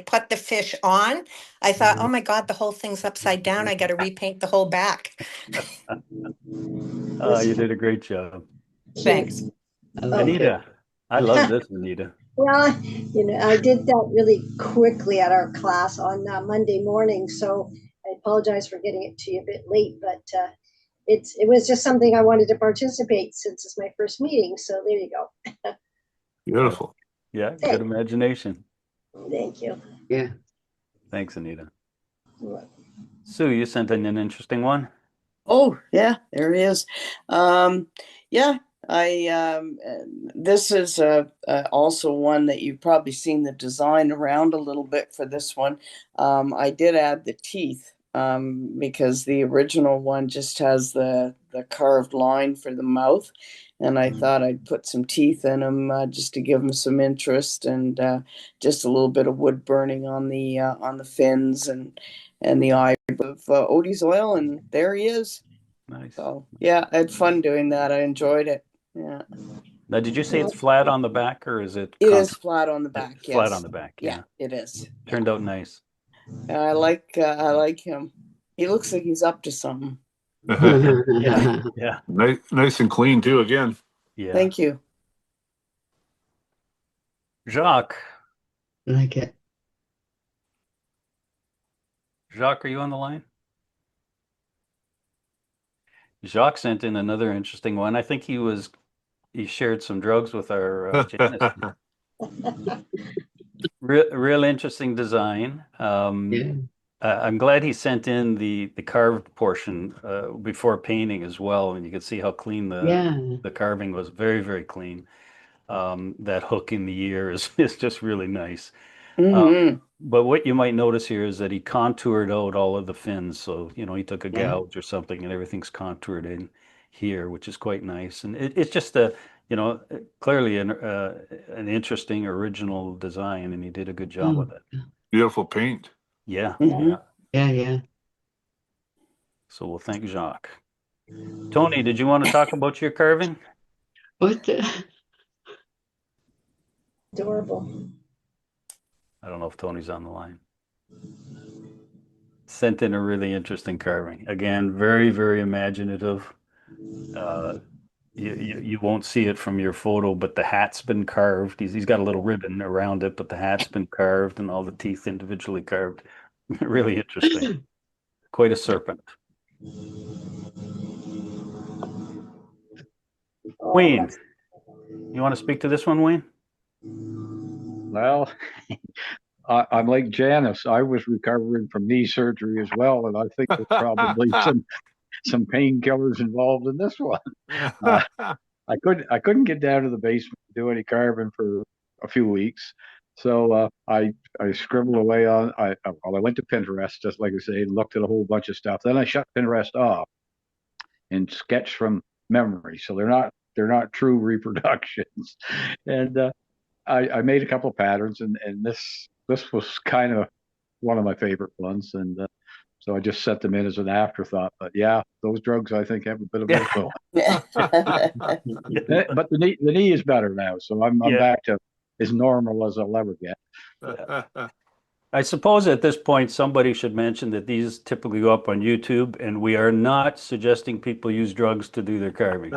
put the fish on. I thought, oh my God, the whole thing's upside down. I got to repaint the whole back. You did a great job. Thanks. Anita, I love this, Anita. Well, I did that really quickly at our class on Monday morning, so I apologize for getting it to you a bit late, but it was just something I wanted to participate since it's my first meeting. So there you go. Beautiful. Yeah, good imagination. Thank you. Yeah. Thanks, Anita. Sue, you sent in an interesting one. Oh yeah, there he is. Yeah, this is also one that you've probably seen the design around a little bit for this one. I did add the teeth because the original one just has the carved line for the mouth, and I thought I'd put some teeth in them just to give them some interest, and just a little bit of wood burning on the fins and the eye of Odie's oil, and there he is. Nice. So yeah, I had fun doing that. I enjoyed it. Yeah. Now, did you say it's flat on the back, or is it? It is flat on the back. Yes. Flat on the back. Yeah, it is. Turned out nice. I like him. He looks like he's up to something. Yeah. Nice and clean too. Again. Yeah. Thank you. Jacques. I like it. Jacques, are you on the line? Jacques sent in another interesting one. I think he shared some drugs with our Janice. Real interesting design. I'm glad he sent in the carved portion before painting as well, and you can see how clean Yeah. the carving was. Very, very clean. That hook in the ear is is just really nice. Mm-hmm. But what you might notice here is that he contoured out all of the fins. So, you know, he took a Yeah. gouge or something and everything's contoured in here, which is quite nice. And it's just a, you know, clearly an interesting original design, and he did a good job with Oh, it. Beautiful paint. Yeah, Mm-hmm. yeah. yeah, yeah. So we'll thank Jacques. Tony, did you want to talk about your carving? What the? Adorable. I don't know if Tony's on the line. Sent in a really interesting carving. Again, very, very imaginative. Uh, you won't see it from your photo, but the hat's been carved. He's got a little ribbon around it, but the hat's been carved and all the teeth individually carved. Really interesting. Quite a serpent. Oh, Wayne, that's you want to speak to this one, Wayne? Well, I'm like Janice. I was recovering from knee surgery as well, and I think there's probably some painkillers involved in this one. Uh, I couldn't get down to the basement to do any carving for a few weeks, so I scribbled away on. I went to Pinterest, just like I say, and looked at a whole bunch of stuff. Then I shut Pinterest off and sketched from memory, so they're not true reproductions. And I made a couple of patterns, and this was kind of one of my favorite ones, and so I just set them in as an afterthought. But yeah, those drugs I think have a bit of an influence. But the knee is better now, so I'm Yeah. back to as normal as I'll ever get. I suppose at this point, somebody should mention that these typically go up on YouTube, and we are not suggesting people use drugs to do their carving.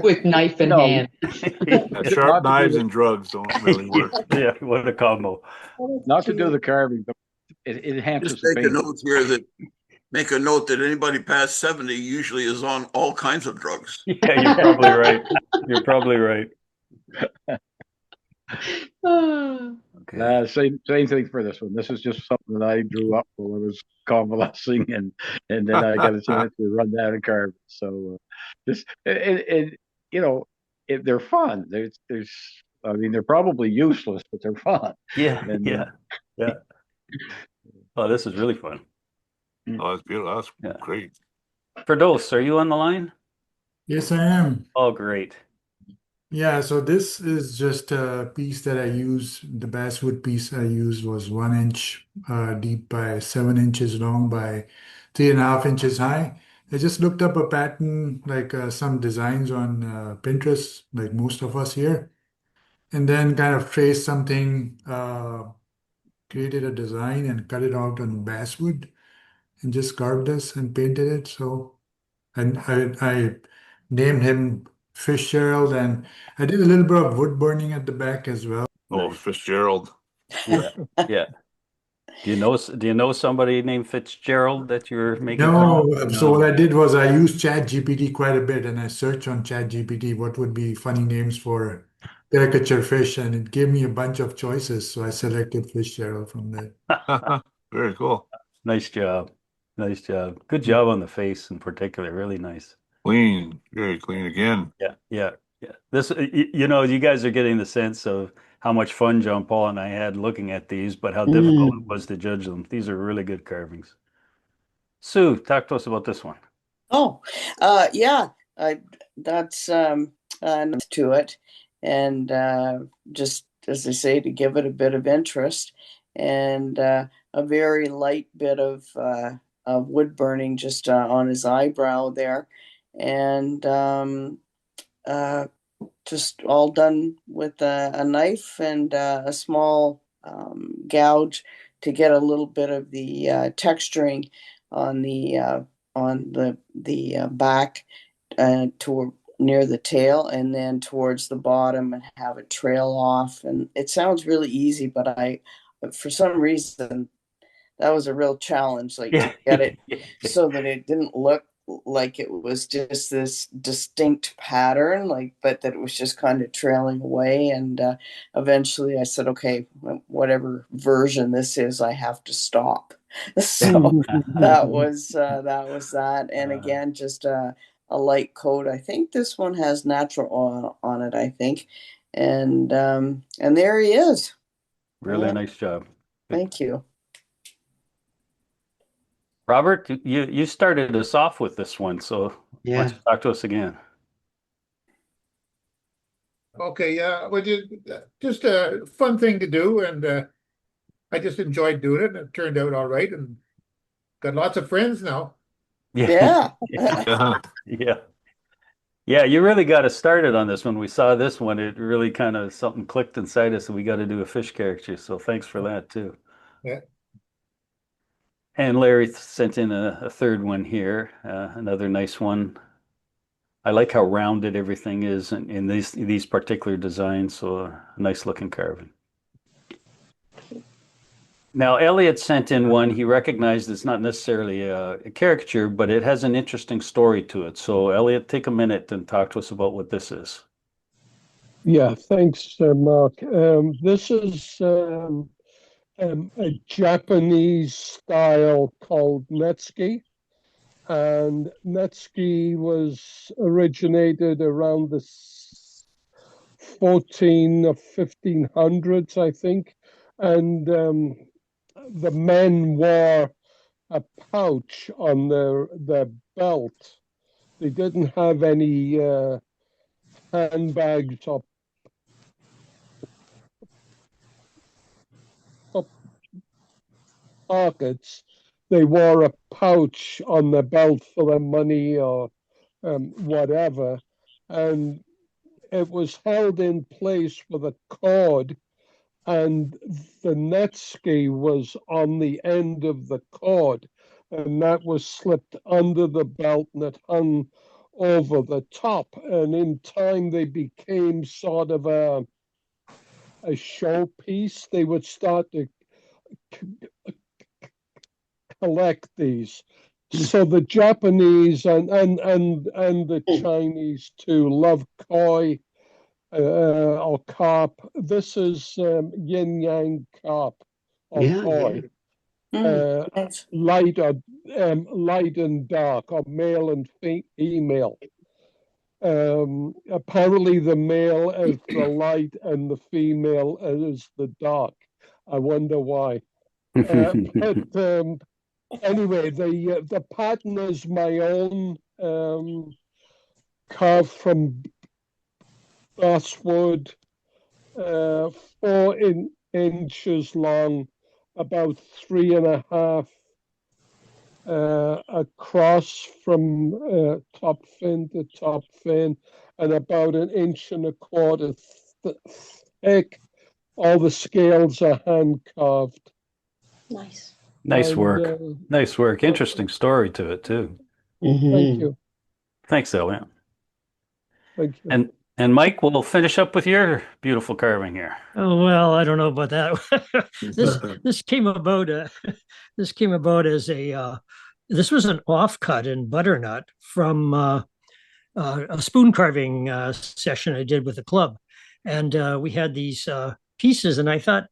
With knife in No. hand. Sharp knives and drugs don't really work. Yeah, what a combo. Not to do the carving, but it enhances Just the make a paint. note here that make a note that anybody past 70 usually is on all kinds of drugs. Yeah, you're probably right. You're probably right. Okay. Same thing for this one. This is just something that I drew up while I was convalescing, and then I got a chance to run down and carve it. So this and you know they're fun. There's I mean they're probably useless, but they're fun. Yeah, And, yeah. Oh, this is really fun. Oh, that's beautiful. That's Yeah. great. Firdos, are you on the line? Yes, I am. Oh, great. Yeah, so this is just a piece that I use. The basswood piece I used was 1 inch deep by 7 inches long by 3.5 inches high. I just looked up a pattern, like some designs on Pinterest, like most of us here, and then kind of traced something, created a design and cut it out on basswood and just carved this and painted it. So, and I named him Fitzgerald, and I did a little bit of wood burning at the back as well. Oh, Nice. Fitzgerald. Yeah, yeah. Do you know somebody named Fitzgerald that you're making fun No, of? so No. what I did was I used ChatGPT quite a bit, and I searched on ChatGPT what would be funny names for caricature fish, and it gave me a bunch of choices. So I selected Fitzgerald from there. Very cool. Nice job. Nice job. Good job on the face in particular. Really nice. Clean. Very clean again. Yeah, yeah, yeah. This, you know, you guys are getting the sense of how much fun John Paul and I had looking at these, but how difficult it was to judge them. These are really good carvings. Sue, talk to us about this one. Oh, yeah, that's to it, and just as I say, to give it a bit of interest, and a very light bit of wood burning just on his eyebrow there, and just all done with a knife and a small gouge to get a little bit of the texturing on the back to near the tail, and then towards the bottom, and have it trail off. And it sounds really easy, but for some reason, that was a real challenge, like to get it so that it didn't look like it was just this distinct pattern, like, but that it was just kind of trailing away. And eventually I said, okay, whatever version this is, I have to stop. So that was that. And again, just a light coat. I think this one has natural oil on it, I think. And there he is. Really Yeah. nice job. Good. Thank you. Robert, you started us off with this one, so why don't Yeah. you talk to us again? Okay, yeah, well, just a fun thing to do, and I just enjoyed doing it, and it turned out all right, and got lots of friends now. Yeah. Yeah. Yeah. Yeah, you really got us started on this one. We saw this one, it really kind of something clicked inside us, and we got to do a fish caricature. So thanks for that too. Yeah. And Larry sent in a third one here, another nice one. I like how rounded everything is in these particular designs. So a nice looking carving. Now, Elliot sent in one. He recognized it's not necessarily a caricature, but it has an interesting story to it. So, Elliot, take a minute and talk to us about what this is. Yeah, thanks, Mark. This is a Japanese style called netsuke. And netsuke was originated around the 14 or 1500s, I think. And the men wore a pouch on their belt. They didn't have any handbags or pockets. They wore a pouch on their belt for their money or whatever. And it was held in place with a cord, and the netsuke was on the end of the cord, and that was slipped under the belt and it hung over the top. And in time, they became sort of a showpiece. They would start to collect these. So the Japanese and the Chinese too love koi or carp. This is yin yang carp or Yeah, koi. Nice. Light and dark, or male and female. Apparently, the male is the light and the female is the dark. I wonder why. But anyway, the pattern is my own, carved from basswood, 4 inches long, about 3.5 across from top fin to top fin, and about 1.25 inches thick. All the scales are hand carved. Nice. Nice And, work. Nice work. Interesting story to it too. Thank you. Thanks, Elliot. Thank you. And Mike, we'll finish up with your beautiful carving here. Oh well, I don't know about that. This came about. This came about as a. This was an offcut in butternut from a spoon carving session I did with the club, and we had these pieces, and I thought,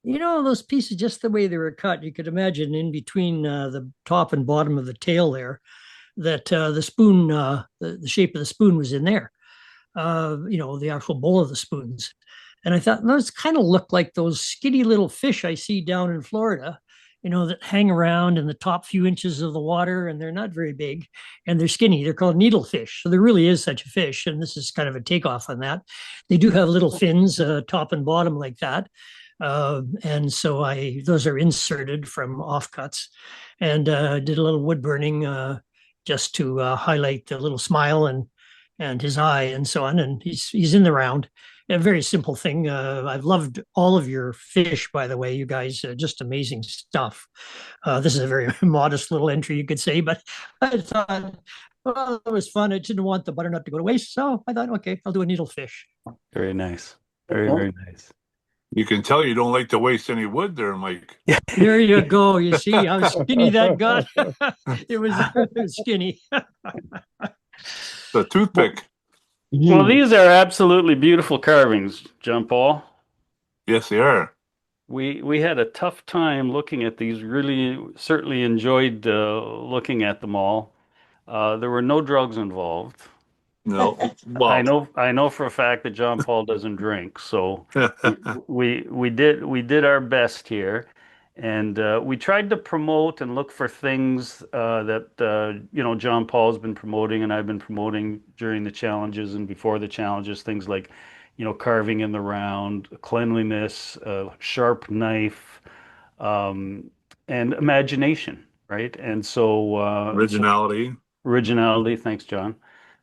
those pieces, just the way they were cut, you could imagine in between the top and bottom of the tail there, that the spoon, the shape of the spoon was in there. The actual bowl of the spoons. And I thought, those kind of look like those skinny little fish I see down in Florida, that hang around in the top few inches of the water, and they're not very big and they're skinny. They're called needlefish. So there really is such a fish. And this is kind of a takeoff on that. They do have little fins, top and bottom like that. And so those are inserted from offcuts, and did a little wood burning just to highlight the little smile and his eye and so on. And he's in the round. A very simple thing. I've loved all of your fish, by the way, you guys. Just amazing stuff. This is a very modest little entry, you could say, but I thought, well, it was fun. I didn't want the butternut to go to waste, so I thought, okay, I'll do a needlefish. Very nice. Very, very nice. You can tell you don't like to waste any wood there, Mike. There you go. You see how skinny that got? It was skinny. The toothpick. Well, these are absolutely beautiful carvings, John Paul. Yes, they are. We had a tough time looking at these. Really, certainly enjoyed looking at them all. There were no drugs involved. No. I Well, know for a fact that John Paul doesn't drink, so we did our best here, and we tried to promote and look for things that John Paul's been promoting and I've been promoting during the challenges and before the challenges. Things like carving in the round, cleanliness, sharp knife, um, and imagination, right? And originality. originality. Thanks, John.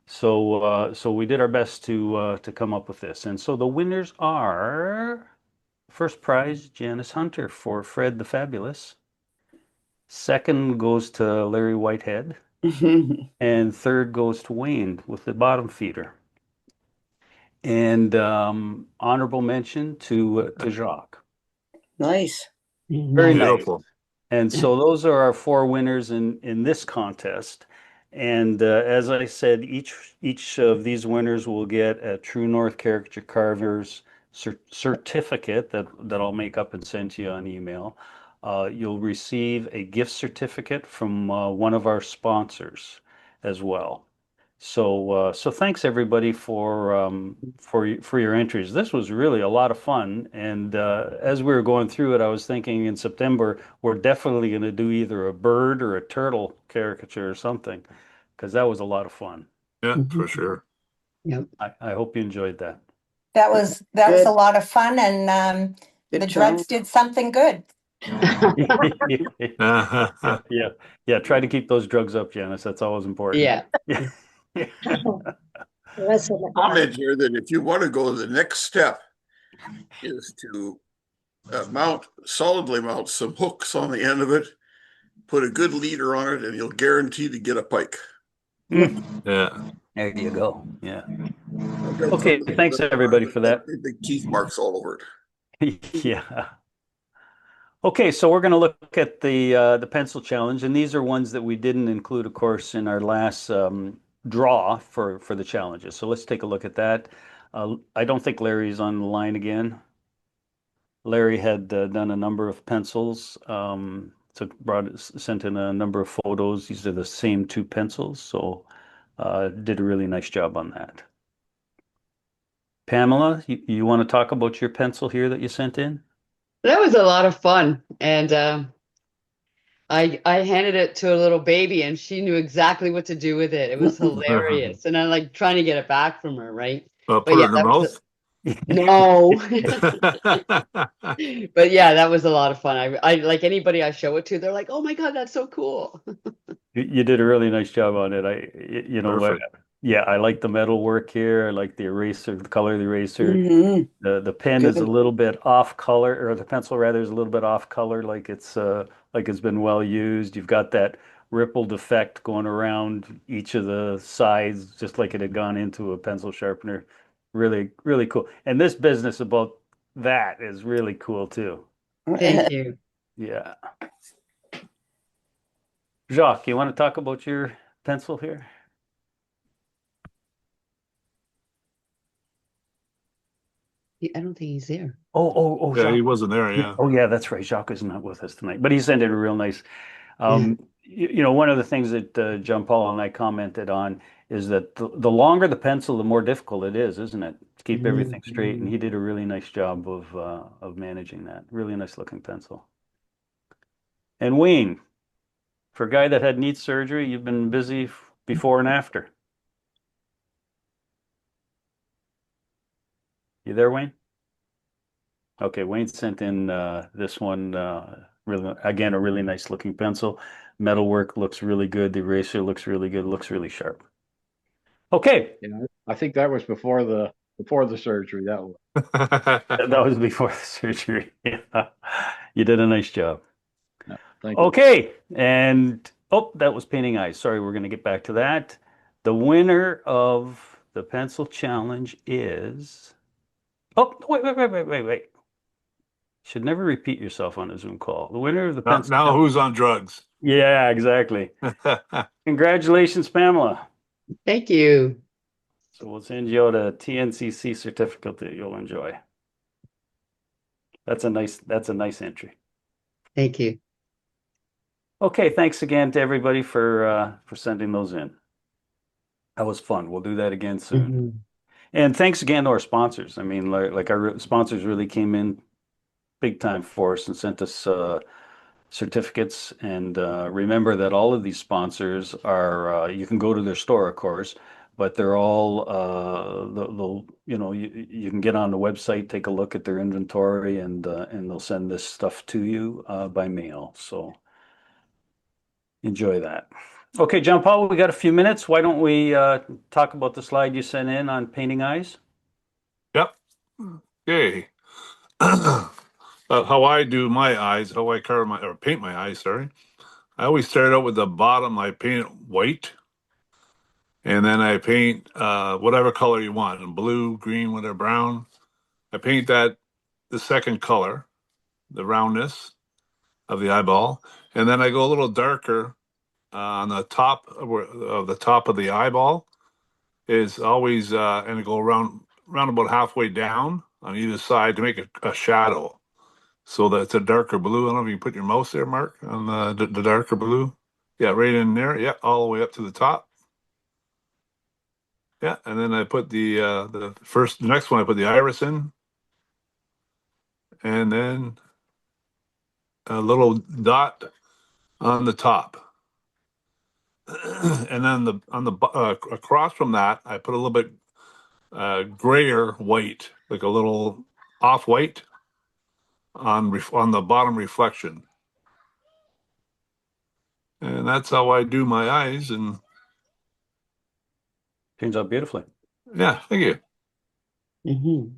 So we did our best to come up with this. And so the winners are first prize, Janice Hunter for Fred the Fabulous. Second goes to Larry Whitehead. And third goes to Wayne with the bottom feeder. And honorable mention to Jacques. Nice. Very nice. Beautiful. And so those are our four winners in this contest. And as I said, each of these winners will get a True North Caricature Carvers certificate that I'll make up and send to you on email. You'll receive a gift certificate from one of our sponsors as well. So thanks everybody for your entries. This was really a lot of fun, and as we were going through it, I was thinking in September we're definitely going to do either a bird or a turtle caricature or something, because that was a lot of fun. Yeah, for sure. Yep. I hope you enjoyed that. That was Good. a lot of fun, and Good the drugs challenge. did something good. Yeah. Try to keep those drugs up, Janice. That's always important. Yeah. Comment here that if you want to go to the next step is to solidly mount some hooks on the end of it, put a good leader on it, and you'll guarantee to get a pike. Yeah. There you go. Yeah. Okay, thanks everybody for that. Big teeth marks all over it. Yeah. Okay, so we're going to look at the pencil challenge, and these are ones that we didn't include, of course, in our last draw for the challenges. So let's take a look at that. I don't think Larry's on the line again. Larry had done a number of pencils, sent in a number of photos. These are the same two pencils, so did a really nice job on that. Pamela, you want to talk about your pencil here that you sent in? That was a lot of fun. And I handed it to a little baby and she knew exactly what to do with it. It was hilarious. And I'm like trying to get it back from her, right? But Put yeah, it in her that was mouth. no. But yeah, that was a lot of fun. I like anybody I show it to, they're like, "Oh my God, that's so cool." You did a really nice job on it. Perfect. Yeah, I like the metal work here. I like the eraser, the color of the eraser. Mhm. The pen is a Good. little bit off color, or the pencil rather is a little bit off color, like it's been well used. You've got that rippled effect going around each of the sides, just like it had gone into a pencil sharpener. Really, really cool. And this business about that is really cool too. Thank you. Yeah. Jacques, you want to talk about your pencil here? I don't think he's there. Oh, Yeah, he Jacques. wasn't there. Yeah. Oh, yeah, that's right. Jacques is not with us tonight, but he sent it a real nice. One of the things that John Paul and I commented on is that the longer the pencil, the more difficult it is, isn't it? To keep everything straight. And he did a really nice job of managing that. Really nice looking pencil. And Wayne, for a guy that had knee surgery, you've been busy before and after. You there, Wayne? Okay, Wayne sent in this one. Really, again, a really nice looking pencil. Metalwork looks really good. The eraser looks really good. Looks really sharp. Okay, I think that was before the surgery. That was. that was before the surgery. Yeah. You did a nice job. No, thank you. Okay, and that was painting eyes. Sorry, we're going to get back to that. The winner of the pencil challenge is. Oh, wait. Should never repeat yourself on a Zoom call. The winner of the Now, pencil. now who's on drugs? Yeah, exactly. Congratulations, Pamela. Thank you. So we'll send you out a TNCC certificate that you'll enjoy. That's a nice entry. Thank you. Okay, thanks again to everybody for sending those in. That was fun. We'll do that again soon. Mhm. And thanks again to our sponsors. I mean, like our sponsors really came in big time for us and sent us certificates. And remember that all of these sponsors are, you can go to their store, of course, but they're all, you can get on the website, take a look at their inventory, and they'll send this stuff to you by mail. So enjoy that. Okay, John Paul, we got a few minutes. Why don't we talk about the slide you sent in on painting eyes? Yep. Okay. How I do my eyes, how I carve my or paint my eyes, sorry. I always start out with the bottom, I paint it white, and then I paint whatever color you want, blue, green, whatever, brown. I paint that the second color, the roundness of the eyeball, and then I go a little darker on the top of the eyeball. Is always and I go around about halfway down on either side to make a shadow, so that it's a darker blue. I don't know if you can put your mouse there, Mark, on the darker blue. Yeah, right in there. Yeah, all the way up to the top. Yeah, and then I put the next one I put the iris in, and then a little dot on the top. And then across from that, I put a little bit grayer white, like a little off white on the bottom reflection. And that's how I do my eyes. And Turns out beautifully. yeah, thank you. Mhm.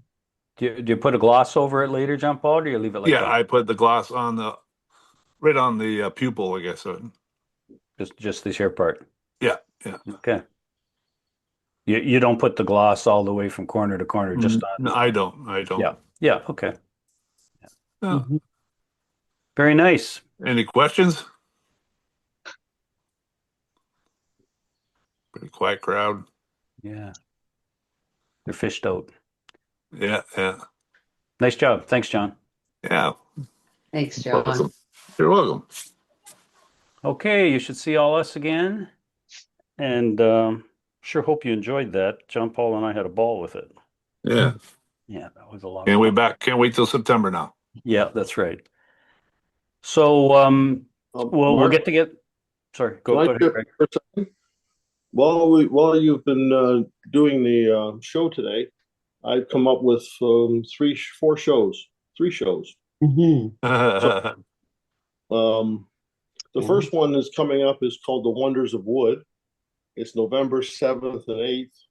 Do you put a gloss over it later, John Paul, or do you leave it like Yeah, that? I put the gloss right on the pupil, I guess. Just this here part. Yeah, yeah. Okay. You don't put the gloss all the way from corner to corner, just on. No, I don't. Yeah. Yeah. Okay. Yeah. Mhm. Very nice. Any questions? Pretty quiet crowd. Yeah. They're fished out. Yeah, yeah. Nice job. Thanks, John. Yeah. Thanks, John. Welcome. You're welcome. Okay, you should see all us again. And sure hope you enjoyed that. John Paul and I had a ball with it. Yeah. Yeah, that was a lot of Can't fun. wait back. Can't wait till September now. Yeah, that's right. So we'll Mark, get to get. Sorry, go can I ahead, chip Greg. for a second? While you've been doing the show today, I've come up with three shows. Mhm. The first one is coming up is called The Wonders of Wood. It's November 7th and 8th.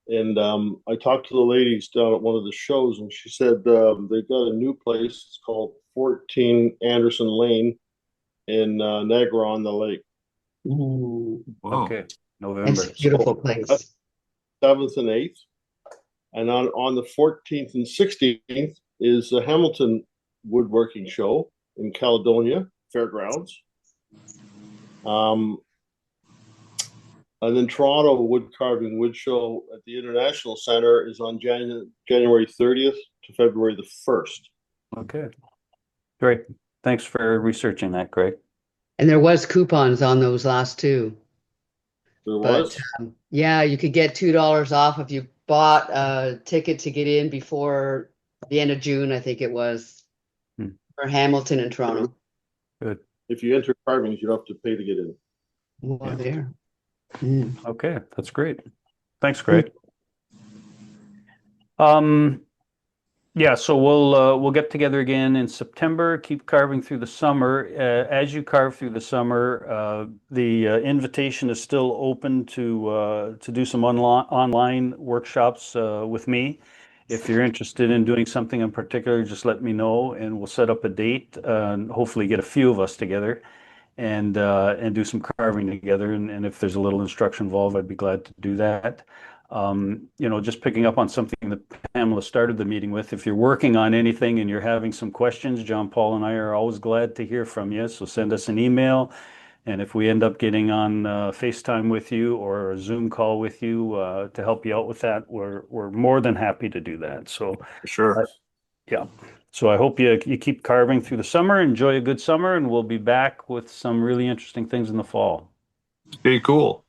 And I talked to the ladies down at one of the shows, and she said they've got a new place. It's called 14 Anderson Lane in Niagara-on-the-Lake. Ooh. Wow. Okay, November. It's a beautiful place. 7th and 8th. And on the 14th and 16th is the Hamilton Woodworking Show in Caledonia Fairgrounds. And then Toronto Wood Carving Wood Show at the International Center is on January 30th to February the 1st. Okay, great. Thanks for researching that, Greg. And there was coupons on those last two. There But was? yeah, you could get $2 off if you bought a ticket to get in before the end of June, I think it was, for Hamilton and Toronto. Good. If you enter carvings, you have to pay to get in. Well, Yeah. there. Okay, that's great. Thanks, Greg. Yeah, so we'll get together again in September. Keep carving through the summer. As you carve through the summer, the invitation is still open to do some online workshops with me. If you're interested in doing something in particular, just let me know, and we'll set up a date and hopefully get a few of us together and do some carving together. And if there's a little instruction involved, I'd be glad to do that. Just picking up on something that Pamela started the meeting with, if you're working on anything and you're having some questions, John Paul and I are always glad to hear from you. So send us an email. And if we end up getting on FaceTime with you or a Zoom call with you to help you out with that, we're more than happy to do that. So Sure. yeah. So I hope you keep carving through the summer. Enjoy a good summer, and we'll be back with some really interesting things in the fall. Stay cool.